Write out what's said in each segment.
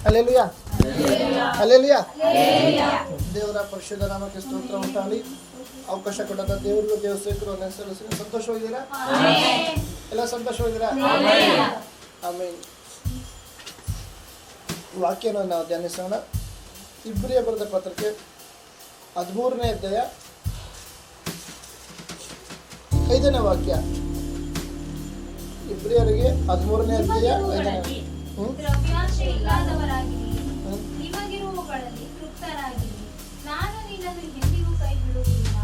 Hallelujah, hallelujah. ದೇವರ ಪರಿಶುದ್ಧ ನಾಮಕ್ಕೆ ಸ್ತೋತ್ರ ಉಂಟಾಗಲಿ. ಅವಕಾಶ ಕೊಟ್ಟಾದ ದೇವರಿಗೂ ದೇವಸ್ಥಾನಕ್ಕೂ ಹೆಸರಿಸಿ ಸಂತೋಷವಾಗಿದ್ದೀರಾ? ಎಲ್ಲ ಸಂತೋಷವಾಗಿದ್ದೀರಾ? ಆಮೇಲೆ ವಾಕ್ಯನ ನಾವು ಧ್ಯಾನಿಸೋಣ. ಇಬ್ರಿಯ ಬರೆದ ಪತ್ರಕ್ಕೆ 13ನೇ ಅಧ್ಯಾಯ 5ನೇ ವಾಕ್ಯ. ಇಬ್ರಿಯರಿಗೆ 13ನೇ ಅಧ್ಯಾಯ 5ನೇ. ದ್ರವ್ಯಾಶೆ ಇಲ್ಲದವರಾಗಿರಿ, ನಿಮಗಿರುವುಗಳಲ್ಲಿ ತೃಪ್ತರಾಗಿರಿ. ನಾನು ನಿನ್ನನ್ನು ಎಂದಿಗೂ ಕೈ ಬಿಡುವುದಿಲ್ಲ,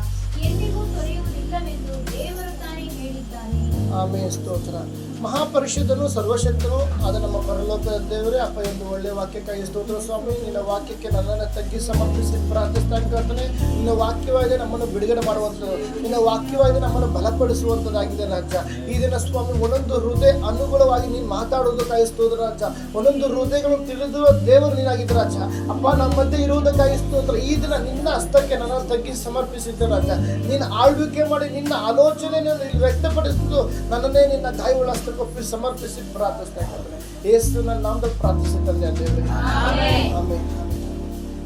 ಎಂದಿಗೂ ತೊರೆಯುವುದಿಲ್ಲವೆಂದು ದೇವರು ತಾನೇ ಹೇಳಿದ್ದಾನೆ. ಆಮೇಲೆ ಸ್ತೋತ್ರ. ಮಹಾಪರಿಶುದ್ಧನು ಸರ್ವಶಕ್ತನು ಆದ ನಮ್ಮ ಪರಲೋಕದ ದೇವರೇ, ಅಪ್ಪ ಒಂದು ಒಳ್ಳೆಯ ವಾಕ್ಯಕ್ಕಾಗಿ ಸ್ತೋತ್ರ ಸ್ವಾಮಿ. ನಿನ್ನ ವಾಕ್ಯಕ್ಕೆ ನನ್ನನ್ನು ತಗ್ಗಿ ಸಮರ್ಪಿಸಿ ಪ್ರಾರ್ಥಿಸ್ತಾನೆ ಕರ್ತನೆ. ನಿನ್ನ ವಾಕ್ಯವಾಗಿದೆ ನಮ್ಮನ್ನು ಬಿಡುಗಡೆ ಮಾಡುವಂಥದ್ದು, ನಿನ್ನ ವಾಕ್ಯವಾಗಿದೆ ನಮ್ಮನ್ನು ಬಲಪಡಿಸುವಂಥದ್ದಾಗಿದೆ ರಾಜ. ಈ ದಿನ ಸ್ವಾಮಿ ಒಂದೊಂದು ಹೃದಯ ಅನುಗುಣವಾಗಿ ನೀನು ಮಾತಾಡುವುದಕ್ಕಾಗಿ ಸ್ತೋತ್ರ ರಾಜ. ಒಂದೊಂದು ಹೃದಯಗಳನ್ನು ತಿಳಿದಿರುವ ದೇವರು ನೀನಾಗಿದ್ದ ರಾಜ. ಅಪ್ಪ ನಮ್ಮ ಮಧ್ಯೆ ಇರುವುದಕ್ಕಾಗಿ ಸ್ತೋತ್ರ. ಈ ದಿನ ನಿನ್ನ ಹಸ್ತಕ್ಕೆ ನನ್ನನ್ನು ತಗ್ಗಿ ಸಮರ್ಪಿಸಿದ್ದೆ ರಾಜ. ನೀನು ಆಳ್ವಿಕೆ ಮಾಡಿ ನಿನ್ನ ಆಲೋಚನೆಯನ್ನು ವ್ಯಕ್ತಪಡಿಸಿದ್ದು ನನ್ನನ್ನೇ ನಿನ್ನ ಗಾಯಗಳ ಹಸ್ತಕ್ಕೆ ಒಪ್ಪಿಸಿ ಸಮರ್ಪಿಸಿ ಪ್ರಾರ್ಥಿಸ್ತಾ ಇದ್ದಾರೆ. ಯೇಸು ನನ್ನ ನಾಮದಲ್ಲಿ ಪ್ರಾರ್ಥಿಸುತ್ತಂದೆ ದೇವರೇ, ಆಮೆನ್.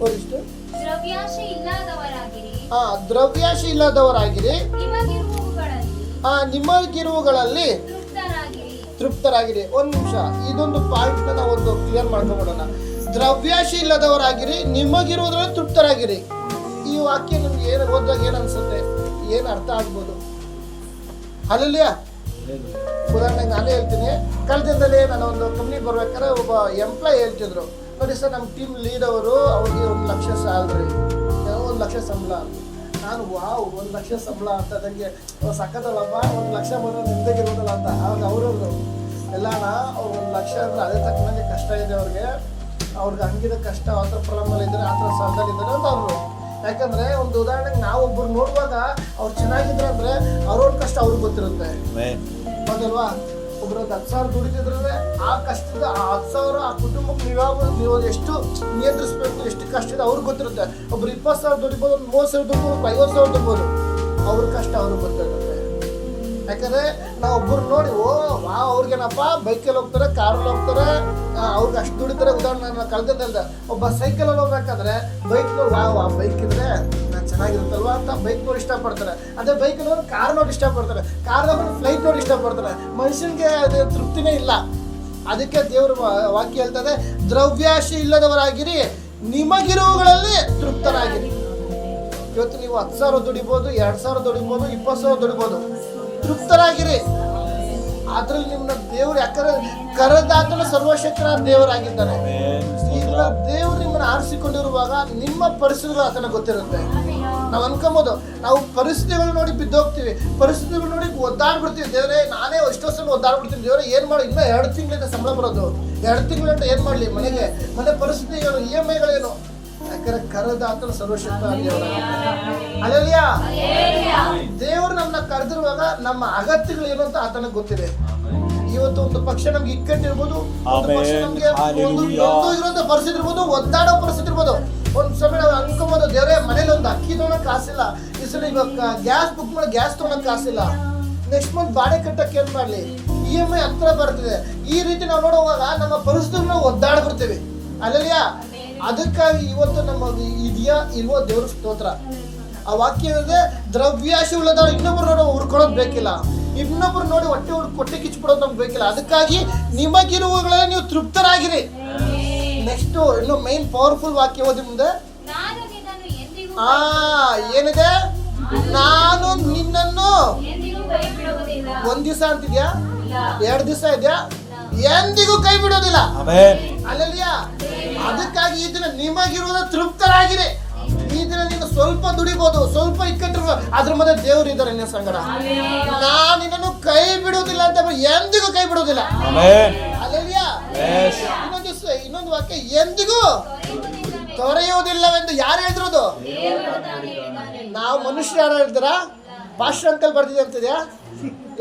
ಓದಿಷ್ಟು. ದ್ರವ್ಯಾಶೆ ಇಲ್ಲದವರಾಗಿರಿ, ದ್ರವ್ಯಾಶೆ ಇಲ್ಲದವರಾಗಿರಿ, ನಿಮಗಿರುವುಗಳಲ್ಲಿ ತೃಪ್ತರಾಗಿರಿ. ಒಂದು ನಿಮಿಷ, ಇದೊಂದು ಪಾಯಿಂಟ್ ನಾವು ಒಂದು ಕ್ಲಿಯರ್ ಮಾಡ್ಕೊಂಡ್ಬಿಡೋಣ. ದ್ರವ್ಯಾಶೆ ಇಲ್ಲದವರಾಗಿರಿ, ನಿಮಗಿರುವುದರಲ್ಲಿ ತೃಪ್ತರಾಗಿರಿ. ಈ ವಾಕ್ಯ ನಿಮ್ಗೆ ಏನು ಓದಿದಾಗ ಏನು ಅನ್ಸುತ್ತೆ, ಏನು ಅರ್ಥ ಆಗ್ಬೋದು? ಹಲ್ಲೆಲೂಯಾ. ಉದಾಹರಣೆಗೆ ನಾನೇ ಹೇಳ್ತೀನಿ. ಕಳೆದಿಂದಲೇ ನಾನು ಒಂದು ಕಂಪ್ನಿಗೆ ಬರ್ಬೇಕಾದ್ರೆ ಒಬ್ಬ ಎಂಪ್ಲಾಯ್ ಹೇಳ್ತಿದ್ರು, ನೋಡಿ ಸರ್ ನಮ್ಮ ಟೀಮ್ ಲೀಡ್ ಅವರು, ಅವ್ರಿಗೆ 1 ಲಕ್ಷ ಸ್ಯಾಲ್ರಿ, 1 ಲಕ್ಷ ಸಂಬಳ. ನಾನು ವಾವ್ 1 ಲಕ್ಷ ಸಂಬಳ ಅಂತ ನನಗೆ ಸಕ್ಕತ್ತಲ್ಲಪ್ಪ, 1 ಲಕ್ಷ ಬರೋ ನಿಂದಾಗಿರೋದಲ್ಲ ಅಂತ. ಆವಾಗ ಅವ್ರವ್ರು ಎಲ್ಲಣ್ಣ ಅವ್ರು 1 ಲಕ್ಷ ಅಂದರೆ ಅದೇ ತಕ್ಕಂಗೆ ಕಷ್ಟ ಇದೆ ಅವ್ರಿಗೆ ಹಂಗಿದ ಕಷ್ಟ ಆ ಥರ ಪ್ರಾಬ್ಲಮ್ ಇದ್ದಾರೆ, ಆ ಥರ ಸಾಲದಲ್ಲಿದ್ದಾರೆ ಅಂತ ಅವರು. ಯಾಕಂದ್ರೆ ಒಂದು ಉದಾಹರಣೆಗೆ ನಾವೊಬ್ಬರು ನೋಡುವಾಗ ಅವ್ರು ಚೆನ್ನಾಗಿದ್ರೆ ಅಂದ್ರೆ ಅವ್ರವ್ರ ಕಷ್ಟ ಅವ್ರಿಗೆ ಗೊತ್ತಿರುತ್ತೆ, ಹೌದಲ್ವಾ? ಒಬ್ರು 10,000 ದುಡಿತಿದ್ರೆ ಆ ಕಷ್ಟದ ಆ 10,000 ಆ ಕುಟುಂಬಕ್ಕೆ ನೀವು ಎಷ್ಟು ನಿಯಂತ್ರಿಸ್ಬೇಕು, ಎಷ್ಟು ಕಷ್ಟ ಇದೆ ಅವ್ರಿಗೆ ಗೊತ್ತಿರುತ್ತೆ. ಒಬ್ರು 20,000 ದುಡಿಬೋದು, 30,000 ದುಡಿಬೋದು, 50,000 ದುಡಿಬೋದು, ಅವ್ರ ಕಷ್ಟ ಅವ್ರಿಗೆ ಗೊತ್ತಿರುತ್ತೆ. ಯಾಕಂದ್ರೆ ನಾವು ಒಬ್ಬರು ನೋಡಿ ಅವ್ರಿಗೇನಪ್ಪ ಬೈಕಲ್ಲಿ ಹೋಗ್ತಾರೆ, ಕಾರಲ್ಲಿ ಹೋಗ್ತಾರೆ, ಅವ್ರಿಗೆ ಅಷ್ಟು ದುಡಿತಾರೆ. ಉದಾಹರಣೆ ನಾನು ಕಳೆದ ಒಬ್ಬ ಸೈಕಲಲ್ಲಿ ಹೋಗ್ಬೇಕಾದ್ರೆ ಬೈಕ್ ನೋಡಿ ಆ ಬೈಕ್ ಇದ್ರೆ ನಾನು ಚೆನ್ನಾಗಿರುತ್ತಲ್ವಾ ಅಂತ ಬೈಕ್ ನೋಡಿ ಇಷ್ಟಪಡ್ತಾರೆ. ಅದೇ ಬೈಕ್ ನೋಡಿ ಕಾರ್ ನೋಡಿ ಇಷ್ಟಪಡ್ತಾರೆ, ಕಾರ್ ನೋಡಿ ಫ್ಲೈಟ್ ನೋಡಿ ಇಷ್ಟಪಡ್ತಾರೆ. ಮನುಷ್ಯನಿಗೆ ಅದು ತೃಪ್ತಿನೇ ಇಲ್ಲ. ಅದಕ್ಕೆ ದೇವ್ರ ವಾಕ್ಯ ಹೇಳ್ತದೆ, ದ್ರವ್ಯಾಶೆ ಇಲ್ಲದವರಾಗಿರಿ, ನಿಮಗಿರುವುಗಳಲ್ಲಿ ತೃಪ್ತರಾಗಿರಿ. ಇವತ್ತು ನೀವು 10,000 ದುಡಿಬೋದು, 2,000 ದುಡಿಬೋದು, 20,000 ದುಡಿಬೋದು, ತೃಪ್ತರಾಗಿರಿ. ಅದ್ರಲ್ಲಿ ನಿಮ್ಮನ್ನ ದೇವ್ರು, ಯಾಕಂದ್ರೆ ಕರೆದಾತನ ಸರ್ವಶಕ್ತನ ದೇವರಾಗಿದ್ದಾನೆ. ಈಗ ದೇವ್ರು ನಿಮ್ಮನ್ನ ಆರಿಸಿಕೊಂಡಿರುವಾಗ ನಿಮ್ಮ ಪರಿಸ್ಥಿತಿಗಳು ಆತನ ಗೊತ್ತಿರುತ್ತೆ. ನಾವು ಅನ್ಕೊಂಬೋದು, ನಾವು ಪರಿಸ್ಥಿತಿಗಳು ನೋಡಿ ಬಿದ್ದೋಗ್ತೀವಿ, ಪರಿಸ್ಥಿತಿಗಳು ನೋಡಿ ಒದ್ದಾಡ್ಬಿಡ್ತೀವಿ. ದೇವರೇ ನಾನೇ ಎಷ್ಟೋ ಸಲ ಒದ್ದಾಡ್ಬಿಡ್ತೀನಿ, ದೇವರೇ ಏನು ಮಾಡಿ, ಇನ್ನೂ 2 ತಿಂಗಳಿಂದ ಸಂಬಳ ಬರೋದು, 2 ತಿಂಗಳಿಂದ ಏನು ಮಾಡಲಿ, ಮನೆ ಪರಿಸ್ಥಿತಿಗಳು, EMIಗಳೇನು. ಯಾಕಂದ್ರೆ ಕರೆದಾತನ ಸರ್ವಶಕ್ತ ಹಲ್ಲೆಲೂಯಾ. ದೇವರು ನಮ್ಮನ್ನ ಕರೆದಿರುವಾಗ ನಮ್ಮ ಅಗತ್ಯಗಳು ಏನು ಅಂತ ಆತನಿಗೆ ಗೊತ್ತಿದೆ. ಇವತ್ತು ಒಂದು ಪಕ್ಷ ನಮ್ಗೆ ಇಕ್ಕಟ್ಟಿರ್ಬೋದು, ಒಂದು ಪಕ್ಷ ನಮ್ಗೆ ಇರುವಂತ ಪರಿಸ್ಥಿತಿ ಇರ್ಬೋದು, ಒದ್ದಾಡೋ ಪರಿಸ್ಥಿತಿ ಇರ್ಬೋದು. ಒಂದ್ ಸಮಯ ನಾವು ಅನ್ಕೋಬಹುದು, ದೇವರೇ ಮನೇಲಿ ಒಂದು ಅಕ್ಕಿ ತೊಗೊಳಕ್ ಕಾಸಿಲ್ಲ, ಈ ಸಲ ಇವಾಗ ಗ್ಯಾಸ್ ಬುಕ್ ಮಾಡಿ ಗ್ಯಾಸ್ ತೊಗೊಳಕ್ ಕಾಸಿಲ್ಲ, ನೆಕ್ಸ್ಟ್ ಮಂತ್ ಬಾಡಿಗೆ ಕಟ್ಟಕ್ಕೆ ಏನ್ ಮಾಡ್ಲಿ, EMI ಹತ್ರ ಬರ್ತಿದೆ. ಈ ರೀತಿ ನಾವು ನೋಡುವಾಗ ನಮ್ಮ ಪರಿಸ್ಥಿತಿಗಳನ್ನ ಒದ್ದಾಡ್ಬಿಡ್ತೀವಿ. ಹಲ್ಲೆಲೂಯಾ. ಅದಕ್ಕಾಗಿ ಇವತ್ತು ನಮ್ಮ ಇದೆಯಾ ಇಲ್ವೋ ದೇವ್ರ ಸ್ತೋತ್ರ. ಆ ವಾಕ್ಯ ಹೇಳಿದ್ರೆ, ದ್ರವ್ಯಾಶೆ ಉಳ್ಳದವ್ರು ಇನ್ನೊಬ್ರು ನೋಡಿ ಹುಡ್ಕೊಳ್ಳೋದು ಬೇಕಿಲ್ಲ, ಇನ್ನೊಬ್ರು ನೋಡಿ ಹೊಟ್ಟೆ ಕಿಚ್ಚಿಬಿಡೋದು ನಮ್ಗೆ ಬೇಕಿಲ್ಲ. ಅದಕ್ಕಾಗಿ ನಿಮಗಿರುವುಗಳಲ್ಲಿ ನೀವು ತೃಪ್ತರಾಗಿರಿ. ನೆಕ್ಸ್ಟ್ ಇನ್ನು ಮೈನ್ ಪವರ್ಫುಲ್ ವಾಕ್ಯ ಓದಿ ಮುಂದೆ. ಏನಿದೆ? ನಾನು ನಿನ್ನನ್ನು 1 ದಿವಸ ಅಂತಿದ್ಯಾ, 2 ದಿವಸ ಇದೆಯಾ, ಎಂದಿಗೂ ಕೈ ಬಿಡೋದಿಲ್ಲ. ಹಲ್ಲೆಲೂಯಾ. ಅದಕ್ಕಾಗಿ ಈ ದಿನ ನಿಮಗಿರುವುದ ತೃಪ್ತರಾಗಿರಿ. ಈ ದಿನ ನೀನು ಸ್ವಲ್ಪ ದುಡಿಬಹುದು, ಸ್ವಲ್ಪ ಇಕ್ಕಟ್ಟಿರ್ಬೋದು, ಅದ್ರ ಮಧ್ಯೆ ದೇವರು ಇದ್ದಾರೆ ನಿನ್ನ ಸಂಗಡ. ನಾನು ನಿನ್ನನ್ನು ಕೈ ಬಿಡುವುದಿಲ್ಲ ಅಂತ ಎಂದಿಗೂ ಕೈ ಬಿಡುವುದಿಲ್ಲ. ಹಲ್ಲೆಲೂಯಾ. ಇನ್ನೊಂದು ವಾಕ್ಯ, ಎಂದಿಗೂ ತೊರೆಯುವುದಿಲ್ಲವೆಂದು ಯಾರು ಹೇಳಿರೋದು? ನಾವು ಮನುಷ್ಯರು ಯಾರು ಹೇಳ್ತಾರ? ಪಾಸ್ಟರ್ ಅಂಕಲ್ ಬರ್ದಿದೆ ಅಂತಿದ್ಯಾ,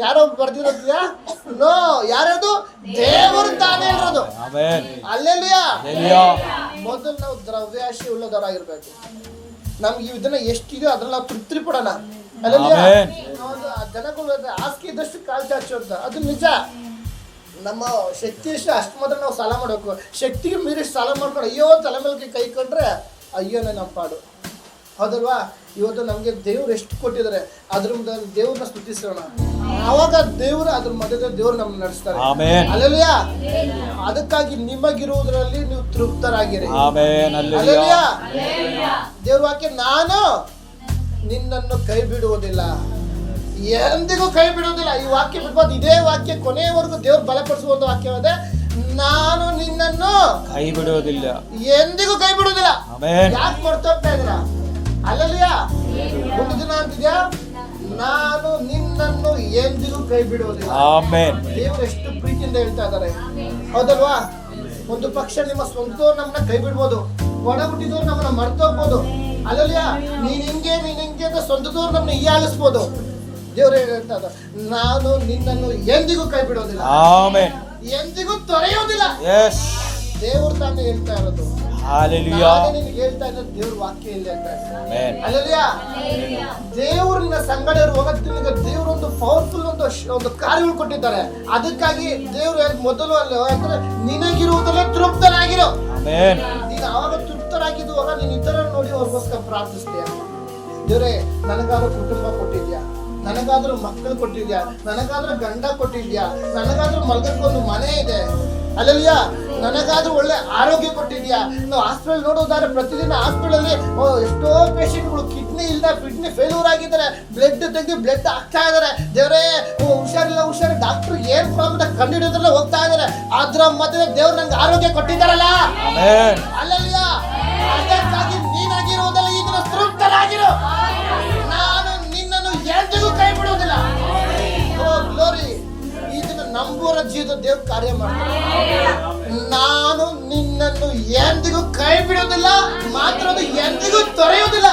ಯಾರೋ ಬರ್ದಿರೋದ್ಯಾ? ನೋ, ಯಾರದು? ದೇವರು ತಾನೇ ಹೇಳಿರೋದು. ಹಲ್ಲೆಲೂಯಾ. ಮೊದಲು ನಾವು ದ್ರವ್ಯಾಶೆ ಉಳ್ಳದವರಾಗಿರ್ಬೇಕು. ನಮ್ಗೆ ಇದನ್ನ ಎಷ್ಟಿದೆಯೋ ಅದ್ರಲ್ಲಿ ನಾವು ತೃಪ್ತಿ ಪಡೋಣ. ಹಲ್ಲೆಲೂಯಾ. ಜನಗಳು ಹಾಸಿಗೆ ಇದ್ದಷ್ಟು ಕಾಲು ಚಾಚು ಅಂತ, ಅದು ನಿಜ. ನಮ್ಮ ಶಕ್ತಿ ಎಷ್ಟು ಅಷ್ಟು ಮಾತ್ರ ನಾವು ಸಾಲ ಮಾಡಬೇಕು. ಶಕ್ತಿಗೆ ಮೀರಿಷ್ಟು ಸಾಲ ಮಾಡ್ಕೊಂಡು ಅಯ್ಯೋ ತಲೆ ಮೇಲೆ ಕೈ ಕೊಂಡ್ರೆ ಅಯ್ಯೋನೇ ನಮ್ಮ ಪಾಡು. ಹೌದಲ್ವಾ? ಇವತ್ತು ನಮಗೆ ದೇವ್ರು ಎಷ್ಟು ಕೊಟ್ಟಿದ್ದಾರೆ, ಅದ್ರ ದೇವ್ರನ್ನ ಸ್ತುತಿಸೋಣ. ಆವಾಗ ದೇವ್ರು ಅದ್ರ ಮಧ್ಯದಲ್ಲಿ ದೇವ್ರು ನಮ್ಮನ್ನ ನಡೆಸ್ತಾರೆ. ಅಲ್ಲೆಲ್ಲಾ ಅದಕ್ಕಾಗಿ ನಿಮಗಿರುವುದರಲ್ಲಿ ನೀವು ತೃಪ್ತರಾಗಿರಿ. ಅಲ್ಲೆಲ್ಲಾ ದೇವ್ರ ವಾಕ್ಯ, ನಾನು ನಿನ್ನನ್ನು ಕೈ ಬಿಡುವುದಿಲ್ಲ, ಎಂದಿಗೂ ಕೈ ಬಿಡುವುದಿಲ್ಲ. ಈ ವಾಕ್ಯ ಬಿಡ್ಬೋದು. ಇದೇ ವಾಕ್ಯ ಕೊನೆಯವರೆಗೂ ದೇವ್ರು ಬಲಪಡಿಸುವಂತ ವಾಕ್ಯವಾದ, ನಾನು ನಿನ್ನನ್ನು ಕೈ ಬಿಡುವುದಿಲ್ಲ, ಎಂದಿಗೂ ಕೈ ಬಿಡುವುದಿಲ್ಲ. ಯಾಕೆ ಮರ್ತೋಗ್ತಾ ಇದ್ರ? ಅಲ್ಲಲ್ಲಿಯಾ ಒಂದು ದಿನ ಅಂತಿದ್ಯಾ, ನಾನು ನಿನ್ನನ್ನು ಎಂದಿಗೂ ಕೈ ಬಿಡುವುದಿಲ್ಲ. ದೇವರು ಎಷ್ಟು ಪ್ರೀತಿಯಿಂದ ಹೇಳ್ತಾ ಇದ್ದಾರೆ, ಹೌದಲ್ವಾ? ಒಂದು ಪಕ್ಷ ನಿಮ್ಮ ಸ್ವಂತವ್ರು ನಮ್ಮನ್ನ ಕೈ ಬಿಡ್ಬೋದು, ಒಡ ಹುಟ್ಟಿದವ್ರು ನಮ್ಮನ್ನ ಮರ್ತೋಗ್ಬೋದು. ಅಲ್ಲಲ್ಲಿಯಾ ನೀನ್ ಹಿಂಗೆ ಅಂತ ಸ್ವಂತದವ್ರು ನಮ್ಮನ್ನ ಹೀಯಾಳಿಸ್ಬೋದು. ದೇವ್ರು ಹೇಳ್ತಾ ಇದ್ದಾರೆ, ನಾನು ನಿನ್ನನ್ನು ಎಂದಿಗೂ ಕೈ ಬಿಡೋದಿಲ್ಲ, ಎಂದಿಗೂ ತೊರೆಯೋದಿಲ್ಲ. ದೇವ್ರು ತಾನೇ ಹೇಳ್ತಾ ಇರೋದು. ನಿನಗೆ ಹೇಳ್ತಾ ಇರೋದು ದೇವ್ರ ವಾಕ್ಯ ಇಲ್ಲ ಅಂತ. ಅಲ್ಲಲ್ಲಿಯಾ ದೇವ್ರನ್ನ ಸಂಗಡ ಇರುವಾಗ ದೇವ್ರ ಒಂದು ಪವರ್ಫುಲ್ ಒಂದು ಕಾರ್ಯಗಳು ಕೊಟ್ಟಿದ್ದಾರೆ. ಅದಕ್ಕಾಗಿ ದೇವ್ರು ಮೊದಲು ಅಲ್ಲ, ನಿನಗಿರುವುದಲ್ಲೇ ತೃಪ್ತರಾಗಿರೋ. ನೀನು ಅವಾಗ ತೃಪ್ತರಾಗಿರುವಾಗ ನೀನು ಇತರ ನೋಡಿ ಅವ್ರಿಗೋಸ್ಕರ ಪ್ರಾರ್ಥಿಸ್ತೀಯ. ದೇವ್ರೇ, ನನಗಾದ್ರೂ ಕುಟುಂಬ ಕೊಟ್ಟಿದ್ಯಾ, ನನಗಾದ್ರೂ ಮಕ್ಕಳು ಕೊಟ್ಟಿದ್ಯಾ, ನನಗಾದ್ರೂ ಗಂಡ ಕೊಟ್ಟಿದ್ಯಾ, ನನಗಾದ್ರೂ ಮಲ್ಗಕ್ಕೊಂದು ಮನೆ ಇದೆ. ಅಲ್ಲಲ್ಲಿಯಾ ನನಗಾದ್ರೂ ಒಳ್ಳೆ ಆರೋಗ್ಯ ಕೊಟ್ಟಿದ್ಯಾ. ನಾವು ಹಾಸ್ಪಿಟಲ್ ನೋಡೋದಾದ್ರೆ ಪ್ರತಿದಿನ ಹಾಸ್ಪಿಟಲ್ ಅಲ್ಲಿ ಎಷ್ಟೋ ಪೇಷಂಟ್ಗಳು ಕಿಡ್ನಿ ಫೇಲ್ಯೂರ್ ಆಗಿದ್ದಾರೆ, ಬ್ಲಡ್ ತೆಗೆದು ಬ್ಲಡ್ ಹಾಕ್ತಾ ಇದಾರೆ. ದೇವರೇ, ಹುಷಾರಿಲ್ಲ ಡಾಕ್ಟರ್ ಏನ್ ಪ್ರಾಬ್ಲಮ್ ಕಂಡುಹಿಡಿದ್ರಲ್ಲ ಹೋಗ್ತಾ ಇದಾರೆ. ಅದ್ರ ಮಧ್ಯೆ ದೇವ್ರು ನಂಗೆ ಆರೋಗ್ಯ ಕೊಟ್ಟಿದ್ದಾರಲ್ಲ. ಅಲ್ಲಲ್ಲಿಯಾ ಅದಕ್ಕಾಗಿ ನೀನಾಗಿರುವುದಲ್ಲ, ಇದನ್ನ ತೃಪ್ತರಾಗಿರೋ. ನಾನು ನಿನ್ನನ್ನು ಎಂದಿಗೂ ಕೈ ಬಿಡುವುದಿಲ್ಲ. ಓ ಗ್ಲೋರಿ, ಇದನ್ನ ನಂಬುವರ ಜೀವದ ದೇವ್ರ ಕಾರ್ಯ ಮಾಡ್ತಾರೆ. ನಾನು ನಿನ್ನನ್ನು ಎಂದಿಗೂ ಕೈ ಬಿಡೋದಿಲ್ಲ, ಮಾತ್ರ ಎಂದಿಗೂ ತೊರೆಯೋದಿಲ್ಲ.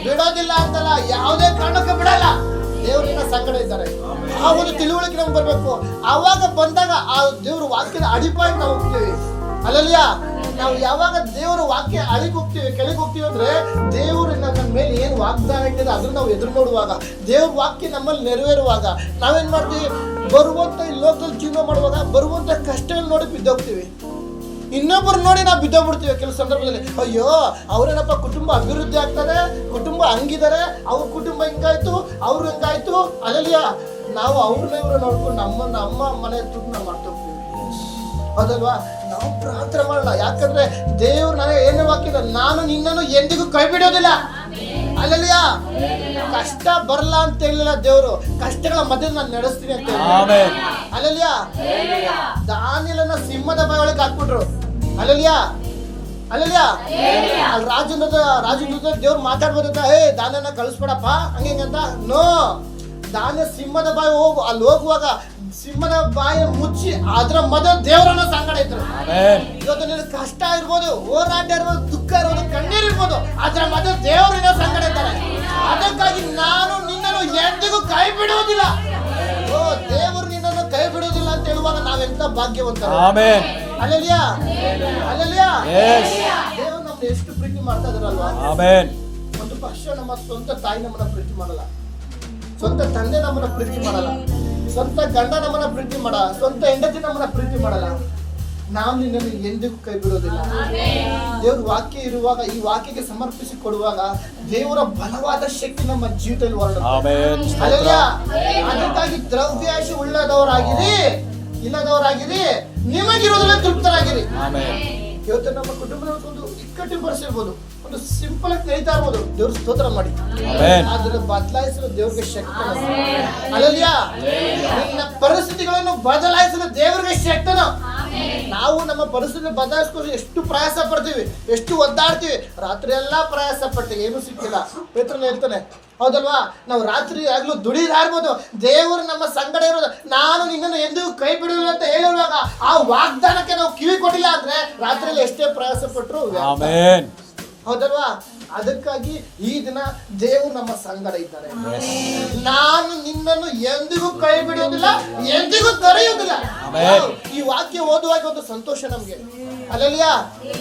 ಬಿಡೋದಿಲ್ಲ ಅಂತಲ್ಲ, ಯಾವುದೇ ಕಾರಣಕ್ಕೆ ಬಿಡಲ್ಲ. ದೇವ್ರಿನ ಸಂಗಡ ಇದ್ದಾರೆ. ಆ ಒಂದು ತಿಳುವಳಿಕೆ ನಮ್ಗೆ ಬರ್ಬೇಕು. ಆವಾಗ ಬಂದಾಗ ಆ ದೇವ್ರ ವಾಕ್ಯದ ಅಡಿಪಾಗಿ ನಾವು ಹೋಗ್ತೀವಿ. ಅಲ್ಲಲ್ಲಿಯಾ ನಾವು ಯಾವಾಗ ದೇವರ ವಾಕ್ಯ ಕೆಳಗೆ ಹೋಗ್ತೀವಿ ಅಂದ್ರೆ, ದೇವರು ನಮ್ಮ ಮೇಲೆ ಏನು ವಾಗ್ದಾನ ಇಟ್ಟಿದೆ ಅದನ್ನ ನಾವು ಎದುರು ನೋಡುವಾಗ, ದೇವ್ರ ವಾಕ್ಯ ನಮ್ಮಲ್ಲಿ ನೆರವೇರುವಾಗ ನಾವೇನ್ ಮಾಡ್ತೀವಿ, ಬರುವಂತ ಈ ಲೋಕದಲ್ಲಿ ಜೀವನ ಮಾಡುವಾಗ ಬರುವಂತ ಕಷ್ಟಗಳು ನೋಡಿ ಬಿದ್ದೋಗ್ತೀವಿ. ಇನ್ನೊಬ್ಬರು ನೋಡಿ ನಾವು ಬಿದ್ದೋಗ್ಬಿಡ್ತೀವಿ. ಕೆಲವು ಸಂದರ್ಭದಲ್ಲಿ ಅಯ್ಯೋ ಅವ್ರೇನಪ್ಪ ಕುಟುಂಬ ಅಭಿವೃದ್ಧಿ ಆಗ್ತದೆ, ಕುಟುಂಬ ಹಂಗಿದ್ದಾರೆ, ಅವ್ರ ಕುಟುಂಬ ಹಿಂಗಾಯ್ತು, ಅವ್ರು ಹಿಂಗಾಯ್ತು. ಅಲ್ಲಲ್ಲಿಯಾ ನಾವು ಅವ್ರನ್ನ ಇವ್ರ ನೋಡ್ಕೊಂಡು ನಮ್ಮ ಮನೆ ತುರ್ನ ಮಾಡ್ತೋಗ್ತೀವಿ. ಹೌದಲ್ವಾ? ನಾವು ಪ್ರಾರ್ಥನೆ ಮಾಡೋಣ. ಯಾಕಂದ್ರೆ ದೇವ್ರು ನನಗೆ ಏನು ವಾಕ್ಯ, ನಾನು ನಿನ್ನನ್ನು ಎಂದಿಗೂ ಕೈ ಬಿಡೋದಿಲ್ಲ. ಅಲ್ಲಲ್ಲಿಯಾ ಕಷ್ಟ ಬರಲ್ಲ ಅಂತ ಹೇಳಿಲ್ಲ ದೇವ್ರು, ಕಷ್ಟಗಳ ಮಧ್ಯೆ ನಾನು ನಡೆಸ್ತೀನಿ ಅಂತ ಹೇಳಿ. ಅಲ್ಲಲ್ಲಿಯಾ ದಾನಿಯೇಲನ ಸಿಂಹದ ಬಾಯೊಳಗೆ ಹಾಕ್ಬಿಟ್ರು. ಅಲ್ಲಲ್ಲಿಯಾ ಅಲ್ಲಿ ರಾಜನ ದೇವ್ರು ಮಾತಾಡ್ಬೋದ, ದಾನಿಯೇಲನ ಕಳಿಸ್ಬೇಡಪ್ಪ ಹಂಗಂತ. ನೋ, ದಾನಿಯೇಲ ಸಿಂಹದ ಬಾಯಿ ಅಲ್ಲಿ ಹೋಗುವಾಗ ಸಿಂಹದ ಬಾಯ ಮುಚ್ಚಿ ಅದ್ರ ಮೊದಲು ದೇವರನ್ನ ಸಂಗಡ ಇದ್ರು. ಇವತ್ತು ನಿನಗೆ ಕಷ್ಟ ಇರ್ಬೋದು, ಹೋರಾಟ ಇರ್ಬೋದು, ದುಃಖ ಇರ್ಬೋದು, ಕಣ್ಣೀರ್ ಇರ್ಬೋದು, ಅದ್ರ ಮೊದಲು ದೇವರಿನ ಸಂಗಡ ಇದ್ದಾರೆ. ಅದಕ್ಕಾಗಿ ನಾನು ನಿನ್ನನ್ನು ಎಂದಿಗೂ ಕೈ ಬಿಡುವುದಿಲ್ಲ. ಓ, ದೇವರು ನಿನ್ನನ್ನು ಕೈ ಬಿಡುವುದಿಲ್ಲ ಅಂತ ಹೇಳುವಾಗ ನಾವೆಂತ ಭಾಗ್ಯವಂತರು. ಅಲ್ಲಲ್ಲಿಯಾ ದೇವರು ನಮ್ಗೆ ಎಷ್ಟು ಪ್ರೀತಿ ಮಾಡ್ತಾ ಇದಾರಲ್ವಾ. ಒಂದು ಪಕ್ಷ ನಮ್ಮ ಸ್ವಂತ ತಾಯಿ ನಮ್ಮನ್ನ ಪ್ರೀತಿ ಮಾಡಲ್ಲ, ಸ್ವಂತ ತಂದೆ ನಮ್ಮನ್ನ ಪ್ರೀತಿ ಮಾಡಲ್ಲ, ಸ್ವಂತ ಗಂಡ ನಮ್ಮನ್ನ ಪ್ರೀತಿ ಮಾಡಲ್ಲ, ಸ್ವಂತ ಹೆಂಡತಿ ನಮ್ಮನ್ನ ಪ್ರೀತಿ ಮಾಡಲ್ಲ. ನಾವು ನಿನ್ನನ್ನು ಎಂದಿಗೂ ಕೈ ಬಿಡೋದಿಲ್ಲ. ದೇವ್ರ ವಾಕ್ಯ ಇರುವಾಗ, ಈ ವಾಕ್ಯಕ್ಕೆ ಸಮರ್ಪಿಸಿ ಕೊಡುವಾಗ ದೇವರ ಬಲವಾದ ಶಕ್ತಿ ನಮ್ಮ ಜೀವಿತದಲ್ಲಿ ಹೊರಡುತ್ತೆ. ಅದಕ್ಕಾಗಿ ದ್ರವ್ಯಾಶೆ ಇಲ್ಲದವರಾಗಿರಿ, ನಿಮಗಿರೋದ್ರಲ್ಲಿ ತೃಪ್ತರಾಗಿರಿ. ಇವತ್ತು ನಮ್ಮ ಕುಟುಂಬದ ಒಂದು ಇಕ್ಕಟ್ಟಿನ ಪರಿಸ್ಥಿತಿ ಇರ್ಬೋದು, ಒಂದು ಸಿಂಪಲ್ ಆಗಿ ನಡೀತಾ ಇರ್ಬೋದು, ದೇವ್ರ ಸ್ತೋತ್ರ ಮಾಡಿ. ಅದನ್ನು ಬದಲಾಯಿಸಲು ದೇವ್ರಿಗೆ ಶಕ್ತಿ. ಅಲ್ಲಲ್ಲಿಯಾ ನಿನ್ನ ಪರಿಸ್ಥಿತಿಗಳನ್ನು ಬದಲಾಯಿಸಲು ದೇವ್ರಿಗೆ ಶಕ್ತನ. ನಾವು ನಮ್ಮ ಪರಿಸ್ಥಿತಿ ಬದಲಾಯಿಸ್ಕೊಂಡು ಎಷ್ಟು ಪ್ರಯಾಸ ಪಡ್ತೀವಿ, ಎಷ್ಟು ಒದ್ದಾಡ್ತೀವಿ. ರಾತ್ರಿ ಎಲ್ಲಾ ಪ್ರಯಾಸ ಪಡ್ತೀವಿ, ಏನು ಸಿಕ್ಕಿಲ್ಲ. ಪೇತ್ರನ ಹೇಳ್ತಾನೆ, ಹೌದಲ್ವಾ? ನಾವು ರಾತ್ರಿ ಆಗ್ಲೂ ದುಡಿದಾಡ್ಬೋದು, ದೇವರು ನಮ್ಮ ಸಂಗಡ ಇರೋದು. ನಾನು ನಿನ್ನನ್ನು ಎಂದಿಗೂ ಕೈ ಬಿಡುವುದಿಲ್ಲ ಅಂತ ಹೇಳುವಾಗ ಆ ವಾಗ್ದಾನಕ್ಕೆ ನಾವು ಕಿವಿ ಕೊಟ್ಟಿಲ್ಲ ಅಂದ್ರೆ ರಾತ್ರಿಯಲ್ಲಿ ಎಷ್ಟೇ ಪ್ರಯಾಸ ಪಟ್ಟರು. ಹೌದಲ್ವಾ? ಅದಕ್ಕಾಗಿ ಈ ದಿನ ದೇವರು ನಮ್ಮ ಸಂಗಡ ಇದ್ದಾರೆ. ನಾನು ನಿನ್ನನ್ನು ಎಂದಿಗೂ ಕೈ ಬಿಡುವುದಿಲ್ಲ, ಎಂದಿಗೂ ತೊರೆಯುವುದಿಲ್ಲ. ಈ ವಾಕ್ಯ ಓದುವಾಗ ಒಂದು ಸಂತೋಷ ನಮ್ಗೆ. ಅಲ್ಲಲ್ಲಿಯಾ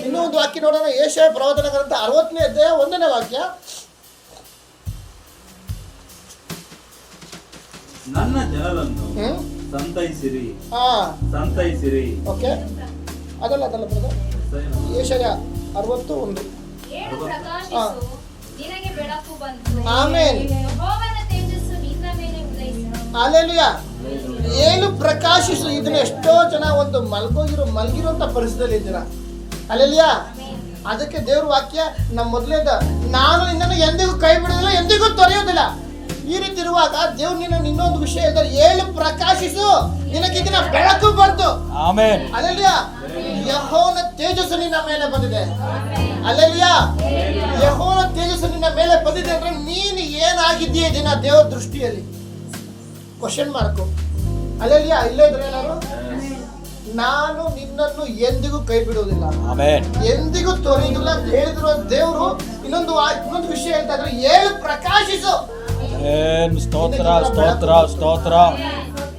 ಇನ್ನೂ ಒಂದು ವಾಕ್ಯ ನೋಡೋಣ. ಯೆಶಾಯ ಪ್ರವಾದನ ಗ್ರಂಥ 60ನೇ ಅಧ್ಯಾಯ 1ನೇ ವಾಕ್ಯ. ನನ್ನ ಜನರನ್ನು ಸಂತೈಸಿರಿ ಹಾ ಸಂತೈಸಿರಿ. ಓಕೆ, ಅದಲ್ಲ ಬ್ರದರ್, ಯೆಶಾಯ 61. ಏಳು ಪ್ರಕಾಶಿಸು, ನಿನಗೆ ಬೆಳಕು ಬಂತು. ಆಮೆನ್. ಯೆಹೋವನ ತೇಜಸ್ಸು ನಿನ್ನ ಮೇಲೆ ಉದಯಿಸಿತು. ಹಲ್ಲೆಲೂಯಾ. ಏಳು ಪ್ರಕಾಶಿಸು. ಇದನ್ನ ಎಷ್ಟೋ ಜನ ಒಂದು ಮಲಗಿರುವಂತ ಪರಿಸ್ಥಿತಿಯಲ್ಲಿ ಇದ್ದೀರಾ. ಹಲ್ಲೆಲೂಯಾ. ಅದಕ್ಕೆ ದೇವ್ರ ವಾಕ್ಯ ನಮ್ಮ ಮೊದಲೇದ, ನಾನು ನಿನ್ನನ್ನು ಎಂದಿಗೂ ಕೈ ಬಿಡುವುದಿಲ್ಲ, ಎಂದಿಗೂ ತೊರೆಯುವುದಿಲ್ಲ. ಈ ರೀತಿ ಇರುವಾಗ ದೇವ್ರು ಇನ್ನೊಂದು ವಿಷಯ ಹೇಳಿದ್ರೆ, ಏಳು ಪ್ರಕಾಶಿಸು, ನಿನಗೆ ಇದನ್ನ ಬೆಳಕು ಬಂತು. ಆಮೆನ್. ಹಲ್ಲೆಲೂಯಾ. ಯೆಹೋವನ ತೇಜಸ್ಸು ನಿನ್ನ ಮೇಲೆ ಬಂದಿದೆ. ಹಲ್ಲೆಲೂಯಾ. ಯೆಹೋವನ ತೇಜಸ್ಸು ನಿನ್ನ ಮೇಲೆ ಬಂದಿದೆ ಅಂದ್ರೆ ನೀನು ಏನಾಗಿದ್ದೀಯ ದಿನ ದೇವರ ದೃಷ್ಟಿಯಲ್ಲಿ? Question mark. ಹಲ್ಲೆಲೂಯಾ. ಇಲ್ಲೇ ಇದ್ರೆ ಏನಾದ್ರು, ನಾನು ನಿನ್ನನ್ನು ಎಂದಿಗೂ ಕೈ ಬಿಡುವುದಿಲ್ಲ, ಆಮೆನ್. ಎಂದಿಗೂ ತೊರೆಯುವುದಿಲ್ಲ ಅಂತ ಹೇಳಿದ್ರು ದೇವರು. ಇನ್ನೊಂದು ವಿಷಯ ಹೇಳ್ತಾ ಇದ್ರೆ, ಏಳು ಪ್ರಕಾಶಿಸು. ಆಮೆನ್. ಸ್ತೋತ್ರ ಸ್ತೋತ್ರ ಸ್ತೋತ್ರ.